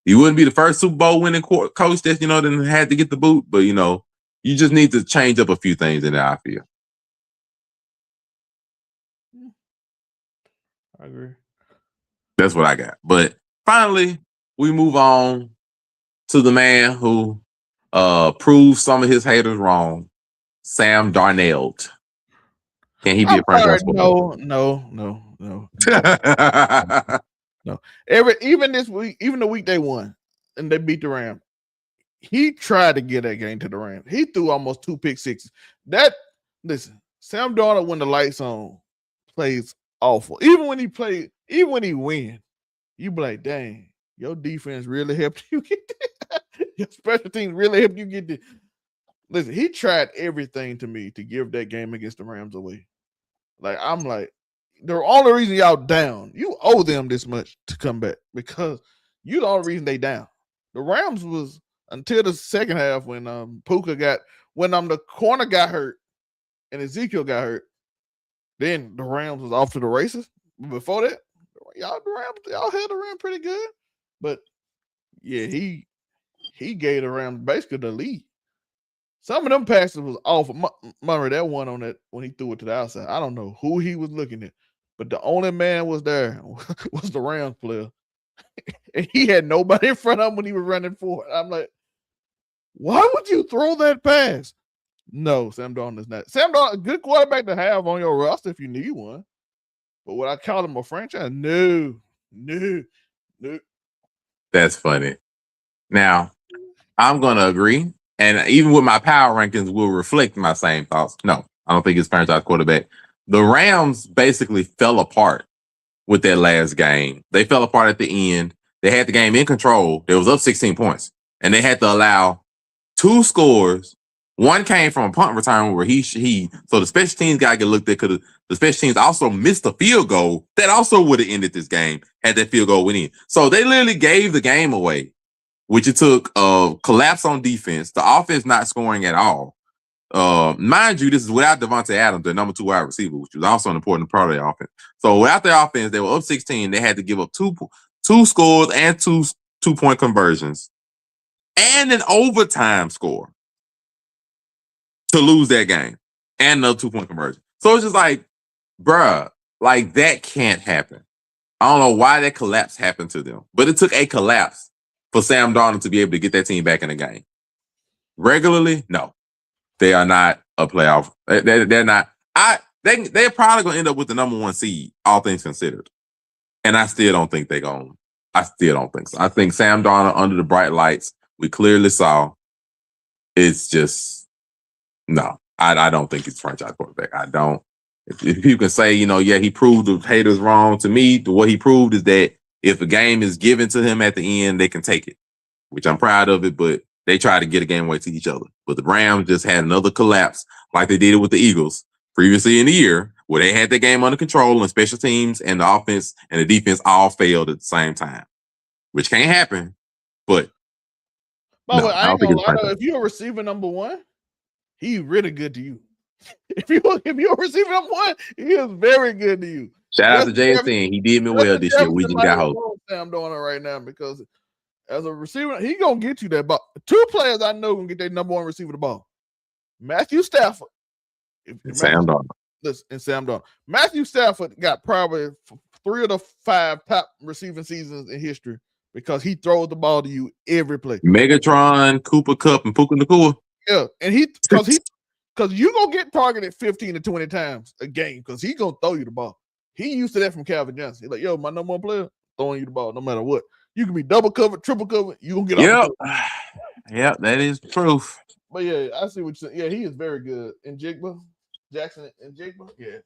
you wouldn't be the first Super Bowl winning coach that, then had to get the boot, but, you just need to change up a few things in there, I feel. I agree. That's what I got. But finally, we move on to the man who proved some of his haters wrong, Sam Darnold. Can he be a franchise quarterback? No. No. Even this week, even the week they won and they beat the Rams, he tried to get that game to the Rams. He threw almost 2 pick sixes. Listen, Sam Darnold, when the lights on, plays awful. Even when he win, you be like, dang, your defense really helped you get this. Your special teams really helped you get this. Listen, he tried everything to me to give that game against the Rams away. Like, I'm like, the only reason y'all down, you owe them this much to come back because you the only reason they down. The Rams was until the second half when the corner got hurt and Ezekiel got hurt, then the Rams was off to the races. Before that, y'all held the Rams pretty good. But yeah, he gave the Rams basically the lead. Some of them passes was awful. Monray, that one on that when he threw it to the outside. I don't know who he was looking at, but the only man was there was the Rams player. And he had nobody in front of him when he was running forward. I'm like, why would you throw that pass? No, Sam Darnold is not. Sam Darnold, a good quarterback to have on your roster if you need one. But would I call him a franchise? No. That's funny. Now, I'm going to agree. And even with my power rankings will reflect my same thoughts. No, I don't think it's franchise quarterback. The Rams basically fell apart with that last game. They fell apart at the end. They had the game in control. They was up 16 points. And they had to allow 2 scores. One came from a punt return where so the special teams guy get looked at because the special teams also missed a field goal that also would have ended this game had that field goal went in. So they literally gave the game away, which it took a collapse on defense, the offense not scoring at all. Mind you, this is without Devontae Adams, their number 2 wide receiver, which was also an important part of their offense. So without their offense, they were up 16. They had to give up two scores and two 2-point conversions and an overtime score to lose that game and another 2-point conversion. So it's just like, bruh, like that can't happen. I don't know why that collapse happened to them, but it took a collapse for Sam Darnold to be able to get that team back in the game. Regularly, no. They are not a playoff. They're not. They're probably going to end up with the number 1 seed, all things considered. And I still don't think they're going. I still don't think so. I think Sam Darnold under the bright lights, we clearly saw, it's just, no. I don't think he's franchise quarterback. I don't. If you can say, he proved the haters wrong, to me, what he proved is that if a game is given to him at the end, they can take it, which I'm proud of it, but they try to get a game away to each other. But the Rams just had another collapse like they did it with the Eagles previously in the year where they had the game under control and special teams and the offense and the defense all failed at the same time, which can't happen. But no, I don't think if you're a receiver number 1, he's really good to you. If you're a receiver number 1, he is very good to you. Shout out to JSN. He did me well this year. We just got hope. Sam Darnold right now because as a receiver, he gonna get you that ball. 2 players I know gonna get their number 1 receiver the ball. Matthew Stafford. Sam Darnold. Listen, and Sam Darnold. Matthew Stafford got probably 3 of the 5 top receiving seasons in history because he throws the ball to you every play. Megatron, Cooper Kupp, and Puka Nacua. Yeah, and because you gonna get targeted 15 to 20 times a game because he gonna throw you the ball. He used to that from Calvin Johnson. He's like, yo, my number 1 player throwing you the ball no matter what. You can be double covered, triple covered. You gonna get off. Yep, that is proof. But yeah, I see what you're saying. Yeah, he is very good. And Jackson and Jigba, yeah.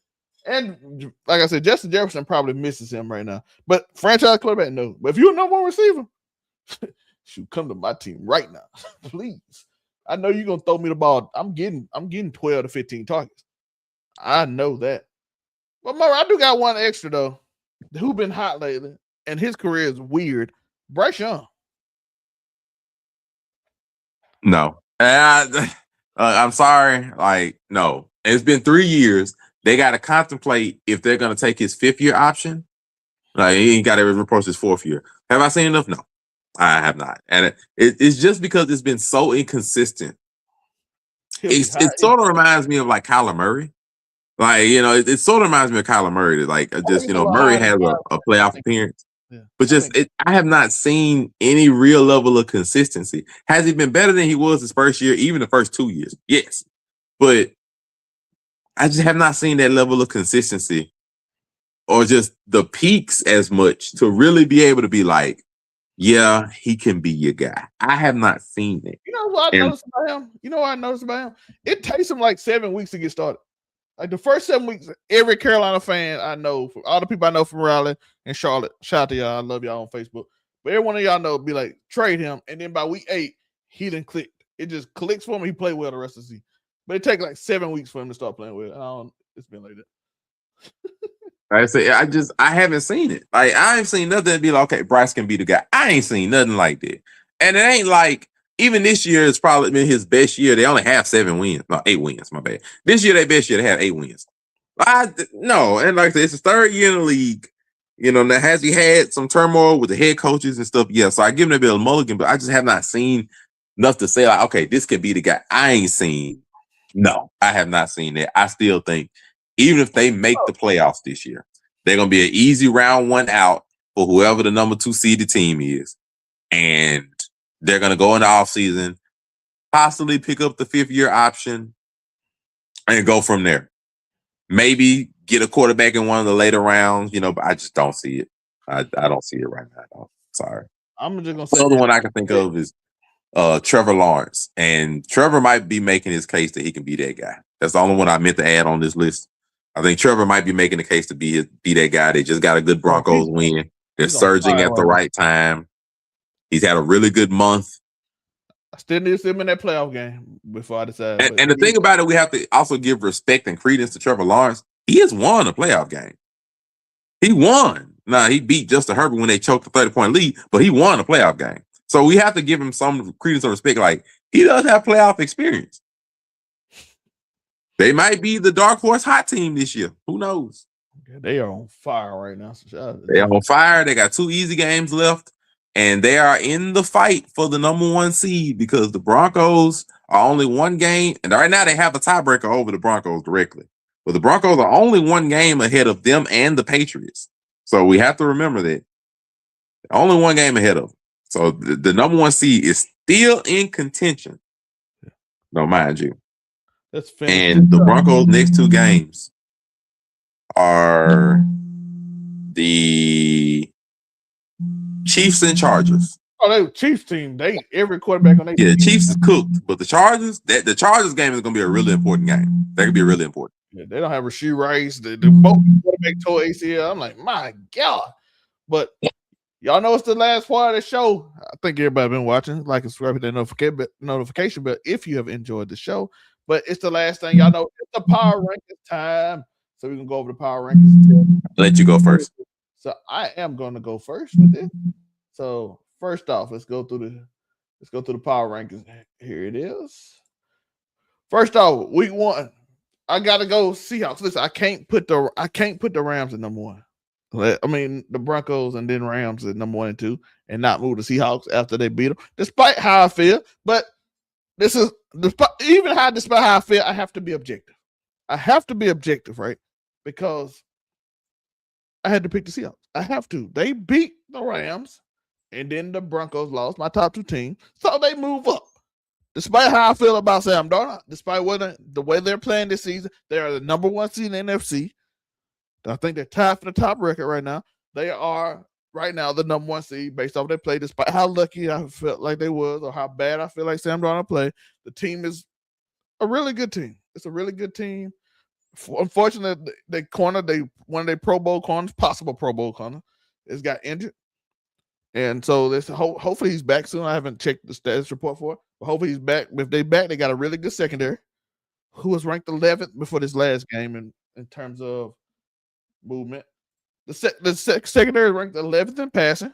And like I said, Justin Jefferson probably misses him right now. But franchise quarterback, no. But if you're a number 1 receiver, shoot, come to my team right now, please. I know you're gonna throw me the ball. I'm getting 12 to 15 targets. I know that. But I do got one extra though, who been hot lately, and his career is weird. Bryce Young. No. I'm sorry. Like, no. It's been 3 years. They got to contemplate if they're going to take his 5th-year option. Like, he ain't got to approach his 4th year. Have I seen enough? No, I have not. And it's just because it's been so inconsistent. It sort of reminds me of like Kyler Murray. Like, it sort of reminds me of Kyler Murray. Like, just, Murray has a playoff appearance. But I have not seen any real level of consistency. Has he been better than he was his first year, even the first 2 years? Yes. But I just have not seen that level of consistency or just the peaks as much to really be able to be like, yeah, he can be your guy. I have not seen it. You know what I noticed about him? It takes him like 7 weeks to get started. Like the first 7 weeks, every Carolina fan I know, all the people I know from Raleigh and Charlotte, shout out to y'all. I love y'all on Facebook. But every one of y'all know, be like, trade him. And then by week 8, he done clicked. It just clicks for him. He played well the rest of the season. But it takes like 7 weeks for him to start playing well. It's been like that. I say I haven't seen it. Like I ain't seen nothing to be like, okay, Bryce can be the guy. I ain't seen nothing like that. And it ain't like even this year it's probably been his best year. They only have 7 wins. No, 8 wins, my bad. This year, their best year, they have 8 wins. No, and like I said, it's his 3rd year in the league. You know, now has he had some turmoil with the head coaches and stuff? Yeah, so I give him a bit of a mulligan, but I just have not seen enough to say, like, okay, this could be the guy. I ain't seen. No, I have not seen that. I still think even if they make the playoffs this year, they're going to be an easy round 1 out for whoever the number 2 seeded team is. And they're going to go in the offseason, possibly pick up the 5th-year option and go from there. Maybe get a quarterback in one of the later rounds, but I just don't see it. I don't see it right now. Sorry. I'm just going to say the other one I can think of is Trevor Lawrence. And Trevor might be making his case that he can be that guy. That's the only one I meant to add on this list. I think Trevor might be making the case to be that guy. They just got a good Broncos win. They're surging at the right time. He's had a really good month. I still need to see him in that playoff game before I decide. And the thing about it, we have to also give respect and credence to Trevor Lawrence. He has won a playoff game. He won. Now, he beat Justin Herbert when they choked the 30-point lead, but he won a playoff game. So we have to give him some credence and respect. Like, he does have playoff experience. They might be the dark horse hot team this year. Who knows? They are on fire right now. They are on fire. They got 2 easy games left. And they are in the fight for the number 1 seed because the Broncos are only 1 game. And right now they have a tiebreaker over the Broncos directly. But the Broncos are only 1 game ahead of them and the Patriots. So we have to remember that. Only 1 game ahead of them. So the number 1 seed is still in contention. No, mind you. That's fair. And the Broncos' next 2 games are the Chiefs and Chargers. Oh, they Chiefs team. They every quarterback on their team. Chiefs is cooked, but the Chargers game is going to be a really important game. That could be really important. Yeah, they don't have Rashee Rice. The both quarterback tore ACL. I'm like, my God. But y'all know it's the last part of the show. I think everybody been watching. Like and subscribe to that notification bell if you have enjoyed the show. But it's the last thing. Y'all know it's the power rankings time. So we can go over the power rankings. I'll let you go first. So I am going to go first with this. So first off, let's go through the power rankings. Here it is. First off, week 1, I gotta go Seahawks. Listen, I can't put the Rams at number 1. I mean the Broncos and then Rams at number 1 and 2, and not move the Seahawks after they beat them. Despite how I feel, but despite how I feel, I have to be objective. I have to be objective, right? Because I had to pick the Seahawks. I have to. They beat the Rams, and then the Broncos lost, my top 2 teams. So they move up. Despite how I feel about Sam Darnold, despite the way they're playing this season, they are the number 1 seed in the NFC. I think they're tied for the top record right now. They are right now the number 1 seed based off their play, despite how lucky I felt like they was or how bad I feel like Sam Darnold played. The team is a really good team. It's a really good team. Unfortunately, one of their Pro Bowl corners, possible Pro Bowl corner, has got injured. And so hopefully he's back soon. I haven't checked the status report for it, but hopefully he's back. If they're back, they got a really good secondary who was ranked 11th before this last game in terms of movement. The secondary is ranked 11th in passing.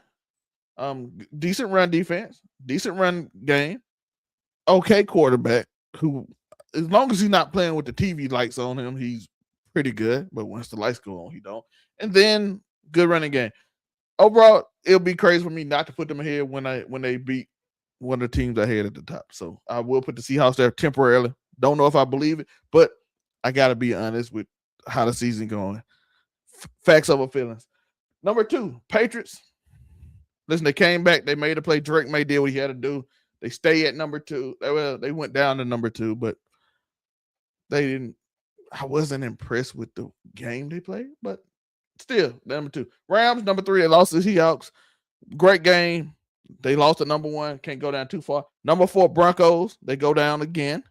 Decent run defense, decent run game, okay quarterback who, as long as he's not playing with the TV lights on him, he's pretty good. But once the lights go on, he don't. And then good running game. Overall, it'll be crazy for me not to put them ahead when they beat one of the teams ahead at the top. So I will put the Seahawks there temporarily. Don't know if I believe it, but I got to be honest with how the season going. Facts over feelings. Number 2, Patriots. Listen, they came back. They made a play. Drake May did what he had to do. They stay at number 2. They went down to number 2, but they didn't. I wasn't impressed with the game they played, but still, number 2. Rams, number 3. They lost to the Seahawks. Great game. They lost to number 1. Can't go down too far. Number 4, Broncos. They go down again.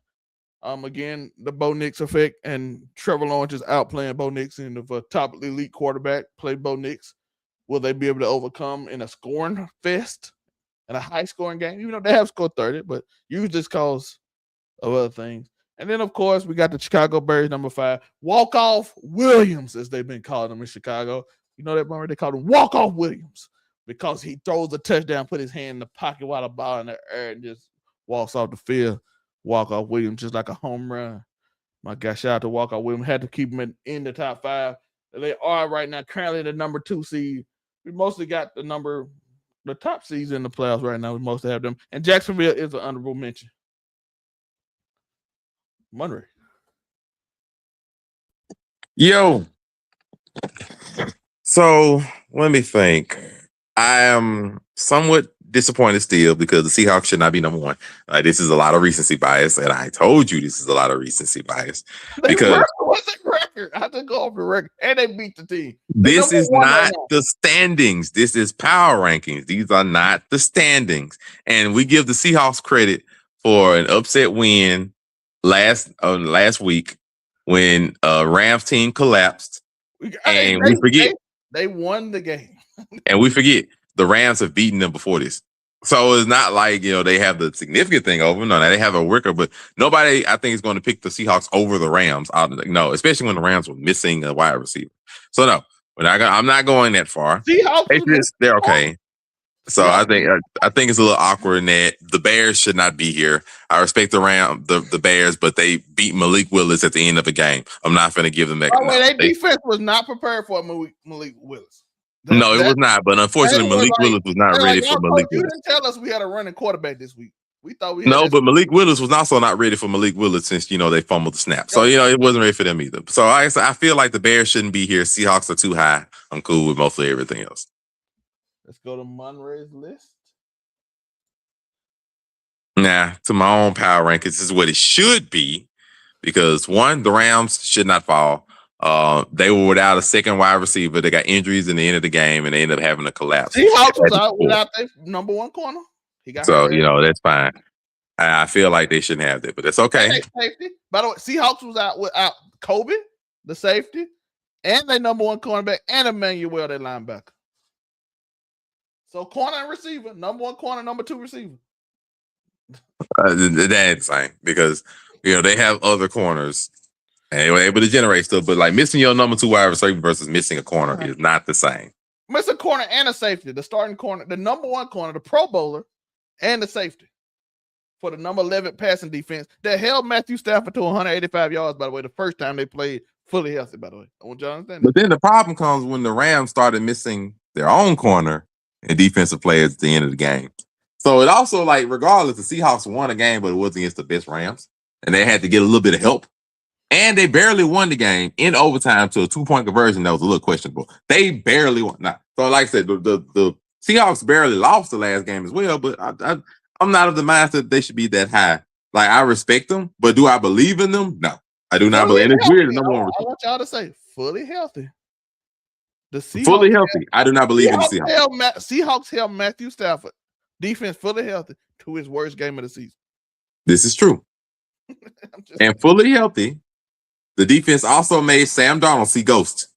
Again, the Bo Nix effect, and Trevor Lawrence is outplaying Bo Nix, and if a top elite quarterback played Bo Nix, will they be able to overcome in a scoring fest, in a high scoring game? Even though they have scored 30, but usually just cause of other things. And then, of course, we got the Chicago Bears, number 5. Walk-off Williams, as they've been calling him in Chicago. You know that, Monray? They call him Walk-off Williams because he throws a touchdown, put his hand in the pocket while the ball in the air, and just walks off the field. Walk-off Williams, just like a home run. My God, shout out to Walk-off Williams. Had to keep him in the top 5. They are right now currently the number 2 seed. We mostly got the top seeds in the playoffs right now. We mostly have them. And Jacksonville is an honorable mention. Monray. Yo. So let me think. I am somewhat disappointed still because the Seahawks should not be number 1. This is a lot of recency bias, and I told you this is a lot of recency bias because what's the record? I have to go off the record, and they beat the team. This is not the standings. This is power rankings. These are not the standings, and we give the Seahawks credit for an upset win last week when Rams team collapsed, and we forget they won the game. And we forget the Rams have beaten them before this. So it's not like, they have the significant thing over. No, they have a record, but nobody, I think, is going to pick the Seahawks over the Rams. No, especially when the Rams were missing a wide receiver. So no, I'm not going that far. Seahawks, they're okay. So yeah. I think it's a little awkward in that the Bears should not be here. I respect the Bears, but they beat Malik Willis at the end of the game. I'm not going to give them that. Their defense was not prepared for Malik Willis. It was not. But unfortunately, Malik Willis was not ready for Malik Willis. You didn't tell us we had a running quarterback this week. We thought we had but Malik Willis was also not ready for Malik Willis since they fumbled the snap. So it wasn't ready for them either. So I feel like the Bears shouldn't be here. Seahawks are too high. I'm cool with mostly everything else. Let's go to Monray's list. Nah, to my own power rankings, this is what it should be because 1, the Rams should not fall. They were without a second wide receiver. They got injuries in the end of the game, and they ended up having a collapse. Seahawks was out without their number 1 corner. That's fine. I feel like they shouldn't have that, but that's okay. Safety. By the way, Seahawks was out without Kobe, the safety, and their number 1 cornerback, and Emmanuel, their linebacker. So corner and receiver, number 1 corner, number 2 receiver. That ain't the same because they have other corners. And they were able to generate stuff, but like missing your number 2 wide receiver versus missing a corner is not the same. Miss a corner and a safety, the starting corner, the number 1 corner, the Pro Bowler, and the safety for the number 11 passing defense that held Matthew Stafford to 185 yards, by the way, the first time they played fully healthy, by the way. I want you to understand that. But then the problem comes when the Rams started missing their own corner and defensive players at the end of the game. So it also, regardless, the Seahawks won a game, but it was against the best Rams, and they had to get a little bit of help. And they barely won the game in overtime to a 2-point conversion that was a little questionable. They barely won. Now, so like I said, the Seahawks barely lost the last game as well, but I'm not of the mindset that they should be that high. I respect them, but do I believe in them? No, I do not believe. And it's weird. I want y'all to say fully healthy. The Seahawks fully healthy. I do not believe in the Seahawks. Seahawks held Matthew Stafford, defense fully healthy, to his worst game of the season. This is true. And fully healthy. The defense also made Sam Darnold see ghosts.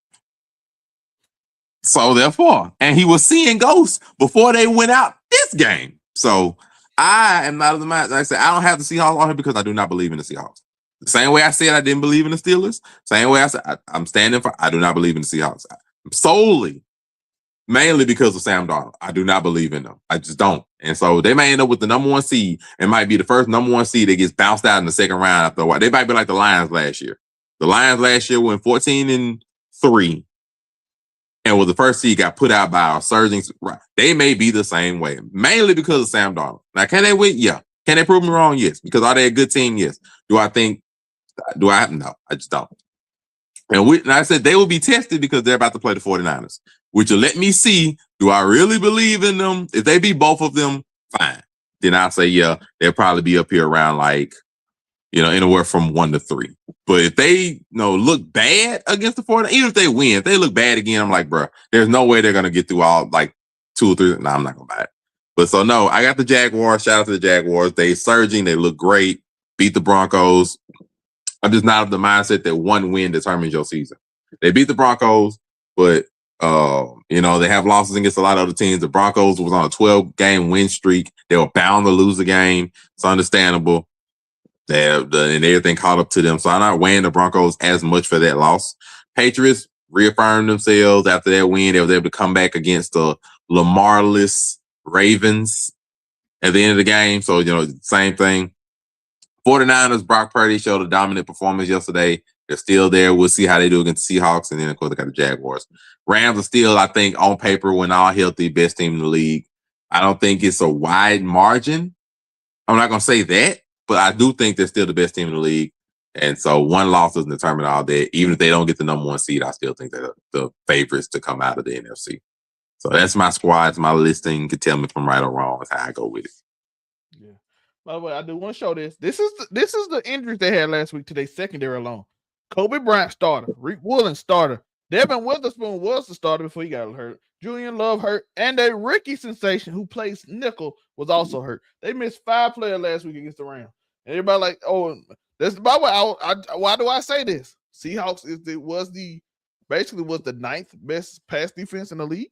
So therefore, and he was seeing ghosts before they went out this game. So I am not of the mind. Like I said, I don't have the Seahawks on here because I do not believe in the Seahawks. The same way I said I didn't believe in the Steelers. Same way I said I'm standing for. I do not believe in the Seahawks mainly because of Sam Darnold. I do not believe in them. I just don't. And so they may end up with the number 1 seed and might be the first number 1 seed that gets bounced out in the second round after a while. They might be like the Lions last year. The Lions last year went 14-3 and was the first seed got put out by a surging. They may be the same way, mainly because of Sam Darnold. Now, can they win? Yeah. Can they prove me wrong? Yes. Because are they a good team? Yes. No, I just don't. And I said they will be tested because they're about to play the 49ers. which will let me see, do I really believe in them? If they beat both of them, fine. Then I'll say, yeah, they'll probably be up here around like, anywhere from 1 to 3. But if they look bad against the 49ers, even if they win, if they look bad again, I'm like, bro, there's no way they're gonna get through all like 2 or 3. No, I'm not gonna buy it. But so no, I got the Jaguars. Shout out to the Jaguars. They surging, they look great, beat the Broncos. I'm just not of the mindset that one win determines your season. They beat the Broncos, but they have losses against a lot of other teams. The Broncos was on a 12-game win streak. They were bound to lose the game. It's understandable. And everything caught up to them. So I'm not weighing the Broncos as much for that loss. Patriots reaffirmed themselves after that win. They was able to come back against the Lamarless Ravens at the end of the game. So, same thing. 49ers, Brock Purdy showed a dominant performance yesterday. They're still there. We'll see how they do against the Seahawks. And then, of course, they got the Jaguars. Rams are still, I think, on paper, when all healthy, best team in the league. I don't think it's a wide margin. I'm not going to say that, but I do think they're still the best team in the league. And so one loss doesn't determine all that. Even if they don't get the number 1 seed, I still think they're the favorites to come out of the NFC. So that's my squad. It's my listing. You can tell me if I'm right or wrong. That's how I go with it. Yeah. By the way, I do want to show this. This is the injuries they had last week to their secondary alone. Kobe Bryant starter. Rick Woolen starter. Devin Witherspoon was the starter before he got hurt. Julian Love hurt. And a rookie sensation who plays nickel was also hurt. They missed 5 players last week against the Rams. And everybody like, oh, that's by the way. Why do I say this? Seahawks was the 9th best pass defense in the league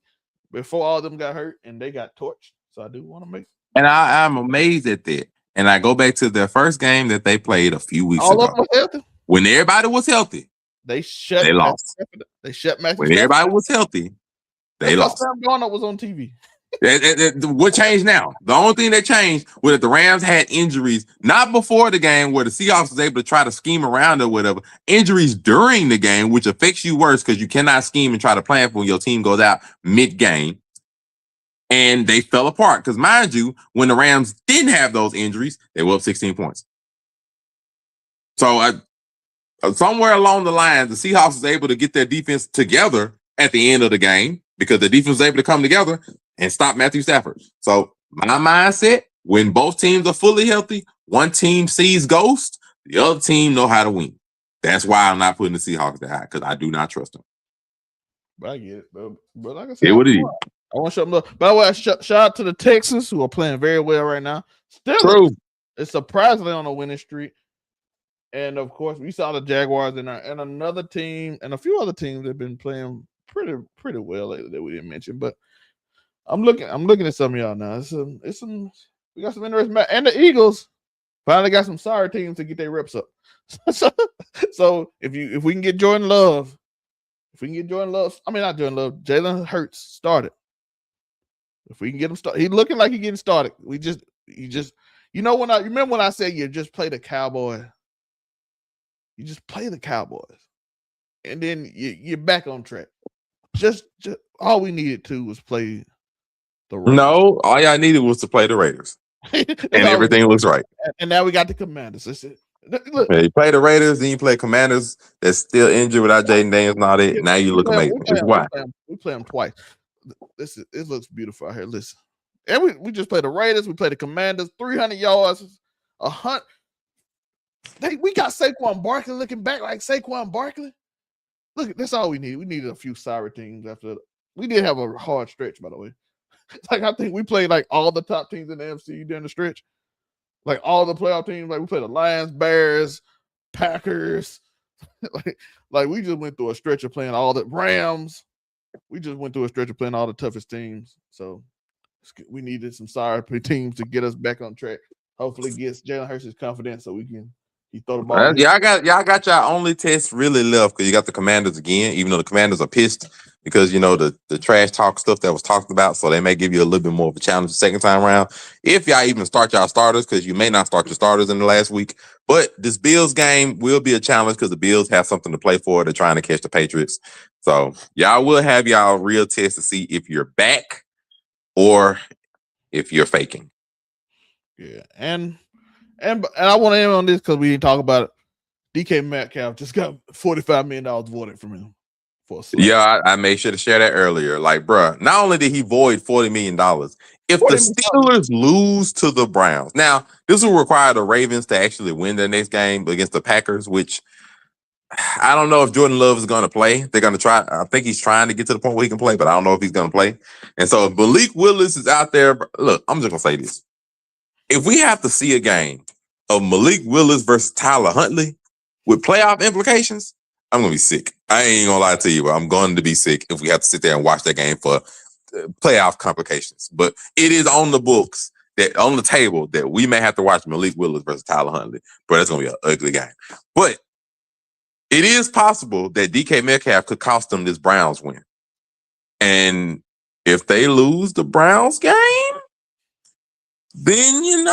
before all of them got hurt, and they got torched. So I do want to make. And I'm amazed at that. And I go back to their first game that they played a few weeks all ago. Of them healthy. When everybody was healthy, they lost. They shut Matthew. When everybody was healthy, they lost. Sam Darnold was on TV. What changed now? The only thing that changed was that the Rams had injuries, not before the game where the Seahawks was able to try to scheme around or whatever. Injuries during the game, which affects you worse because you cannot scheme and try to plan for when your team goes out mid-game. And they fell apart because, mind you, when the Rams didn't have those injuries, they were up 16 points. So somewhere along the line, the Seahawks was able to get their defense together at the end of the game because the defense was able to come together and stop Matthew Stafford. So my mindset, when both teams are fully healthy, one team sees ghost, the other team know how to win. That's why I'm not putting the Seahawks that high, because I do not trust them. But I get it. But like I said, what it is. I want to show them love. By the way, shout out to the Texans who are playing very well right now. Still, True. It's surprisingly on a winning streak. And of course, we saw the Jaguars and another team and a few other teams that have been playing pretty well lately that we didn't mention. But I'm looking at some of y'all now. We got some interesting and the Eagles finally got some sorry teams to get their reps up. so if we can get Jordan Love, Jalen Hurts started. If we can get him started, he's looking like he's getting started. Remember when I said you just play the Cowboys. You just play the Cowboys, and then you're back on track. Just all we needed to was play the Raiders. No, all y'all needed was to play the Raiders, and everything looks right. And now we got the Commanders. Look, yeah, you play the Raiders, then you play Commanders that's still injured without Jaden Daniels and all that. Now you look amazing. Why? We play them twice. It looks beautiful out here. Listen, and we just play the Raiders. We play the Commanders. 300 yards, 100. We got Saquon Barkley looking back like Saquon Barkley. Look, that's all we need. We needed a few sorry teams after. We did have a hard stretch, by the way. Like I think we played like all the top teams in the NFC during the stretch. Like all the playoff teams. Like we played the Lions, Bears, Packers. like we just went through a stretch of playing all the Rams. We just went through a stretch of playing all the toughest teams. So we needed some sorry teams to get us back on track. Hopefully, gets Jalen Hurts his confidence so we can. He throw the ball. Y'all got your only test really left because you got the Commanders again. Even though the Commanders are pissed because the trash talk stuff that was talked about, so they may give you a little bit more of a challenge the second time around. If y'all even start y'all starters, because you may not start your starters in the last week. But this Bills game will be a challenge because the Bills have something to play for. They're trying to catch the Patriots, so y'all will have y'all real test to see if you're back or if you're faking. Yeah, and I want to end on this because we didn't talk about it. DK Metcalf just got $45 million voided from him. for a slump. Yeah, I made sure to share that earlier. Like, bruh, not only did he void $40 million, if the Steelers lose to the Browns, now this will require the Ravens to actually win their next game against the Packers, which I don't know if Jordan Love is going to play. They're going to try. I think he's trying to get to the point where he can play, but I don't know if he's going to play. And so if Malik Willis is out there, look, I'm just going to say this. If we have to see a game of Malik Willis versus Tyler Huntley with playoff implications, I'm going to be sick. I ain't going to lie to you, but I'm going to be sick if we have to sit there and watch that game for playoff complications. But it is on the books, that on the table, that we may have to watch Malik Willis versus Tyler Huntley. But it's going to be an ugly game. But it is possible that DK Metcalf could cost them this Browns win. And if they lose the Browns game, then,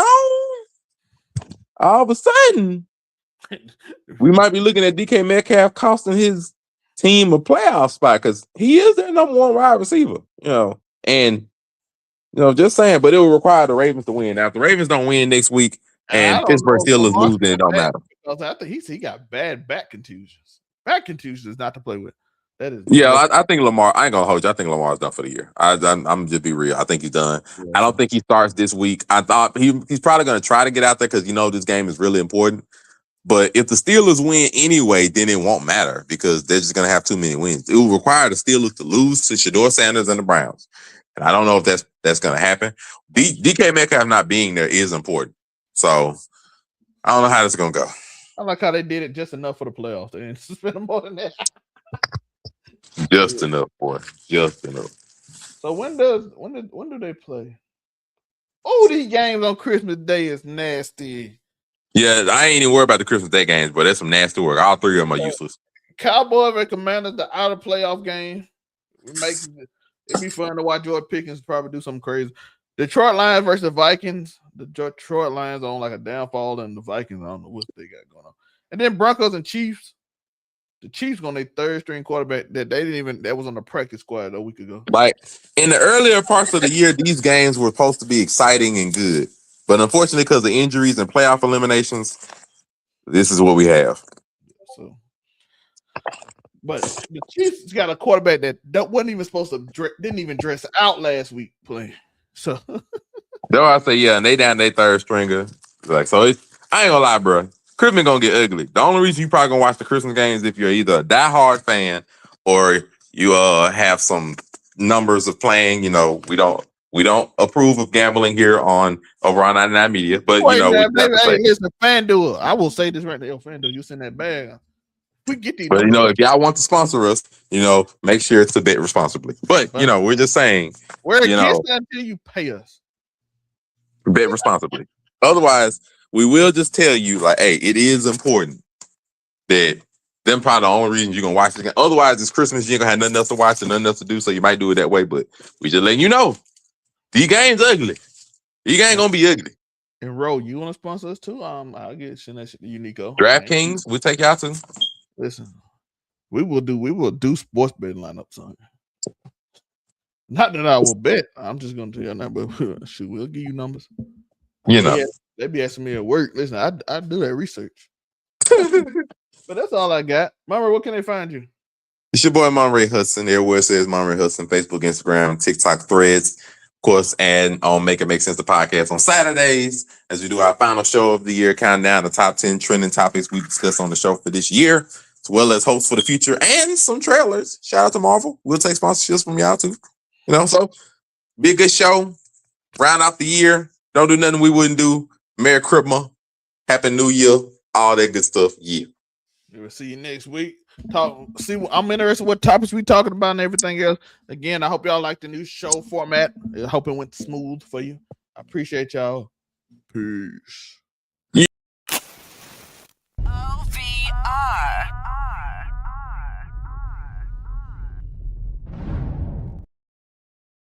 all of a sudden, we might be looking at DK Metcalf costing his team a playoff spot because he is their number one wide receiver, And, just saying, but it will require the Ravens to win. Now, if the Ravens don't win next week and Pittsburgh Steelers lose, then it don't matter. I think he got bad back contusions. Back contusions is not to play with. That is. Yeah, I think Lamar. I ain't gonna hold you. I think Lamar's done for the year. I'm just be real. I think he's done. Yeah. I don't think he starts this week. I thought he's probably gonna try to get out there because this game is really important. But if the Steelers win anyway, then it won't matter because they're just gonna have too many wins. It will require the Steelers to lose to Shedeur Sanders and the Browns, and I don't know if that's gonna happen. DK Metcalf not being there is important. So I don't know how this is gonna go. I like how they did it just enough for the playoffs. They didn't spend more than that. Just enough, boy. Just enough. So when do they play? Oh, these games on Christmas Day is nasty. Yeah, I ain't even worried about the Christmas Day games, but that's some nasty work. All three of them are useless. Cowboys and Commanders, the out of playoff game. It'd be fun to watch George Pickens probably do something crazy. Detroit Lions versus the Vikings. The Detroit Lions on like a downfall, and the Vikings, I don't know what they got going on. And then Broncos and Chiefs. The Chiefs on their third string quarterback that was on the practice squad a week ago. Like in the earlier parts of the year, these games were supposed to be exciting and good. But unfortunately, because of injuries and playoff eliminations, this is what we have. But the Chiefs got a quarterback that wasn't even supposed to didn't even dress out last week playing. So though I say, yeah, and they down their third stringer. I ain't gonna lie, bro. Christmas gonna get ugly. The only reason you probably gonna watch the Christmas games if you're either a diehard fan or you have some numbers of playing. We don't approve of gambling here over on 99 Media, but listen, FanDuel. I will say this right now, FanDuel, you send that bag. We get these. But if y'all want to sponsor us, make sure to bet responsibly. But we're just saying we're against that until you pay us. Bet responsibly. Otherwise, we will just tell you, like, hey, it is important that them probably the only reason you're gonna watch this game. Otherwise, it's Christmas, you ain't gonna have nothing else to watch and nothing else to do, so you might do it that way. But we just letting you know, these games ugly. These games gonna be ugly. And Ro, you want to sponsor us too? I'll get send that shit to Uniqo. DraftKings, we'll take y'all to. Listen, we will do sports betting lineups, son. Not that I will bet. I'm just gonna tell you that, but shoot, we'll give you numbers. They be asking me at work. Listen, I do that research. But that's all I got. Monray, where can they find you? It's your boy Monray Hudson. Everywhere it says Monray Hudson, Facebook, Instagram, TikTok, Threads. Of course, and on Make It Make Sense, the podcast on Saturdays, as we do our final show of the year, counting down the top 10 trending topics we discussed on the show for this year, as well as hopes for the future and some trailers. Shout out to Marvel. We'll take sponsorships from y'all too. So be a good show. Round out the year. Don't do nothing we wouldn't do. Merry Christmas. Happy New Year. All that good stuff. Yeah. We'll see you next week. I'm interested in what topics we talking about and everything else. Again, I hope y'all like the new show format. I hope it went smooth for you. I appreciate y'all. Peace.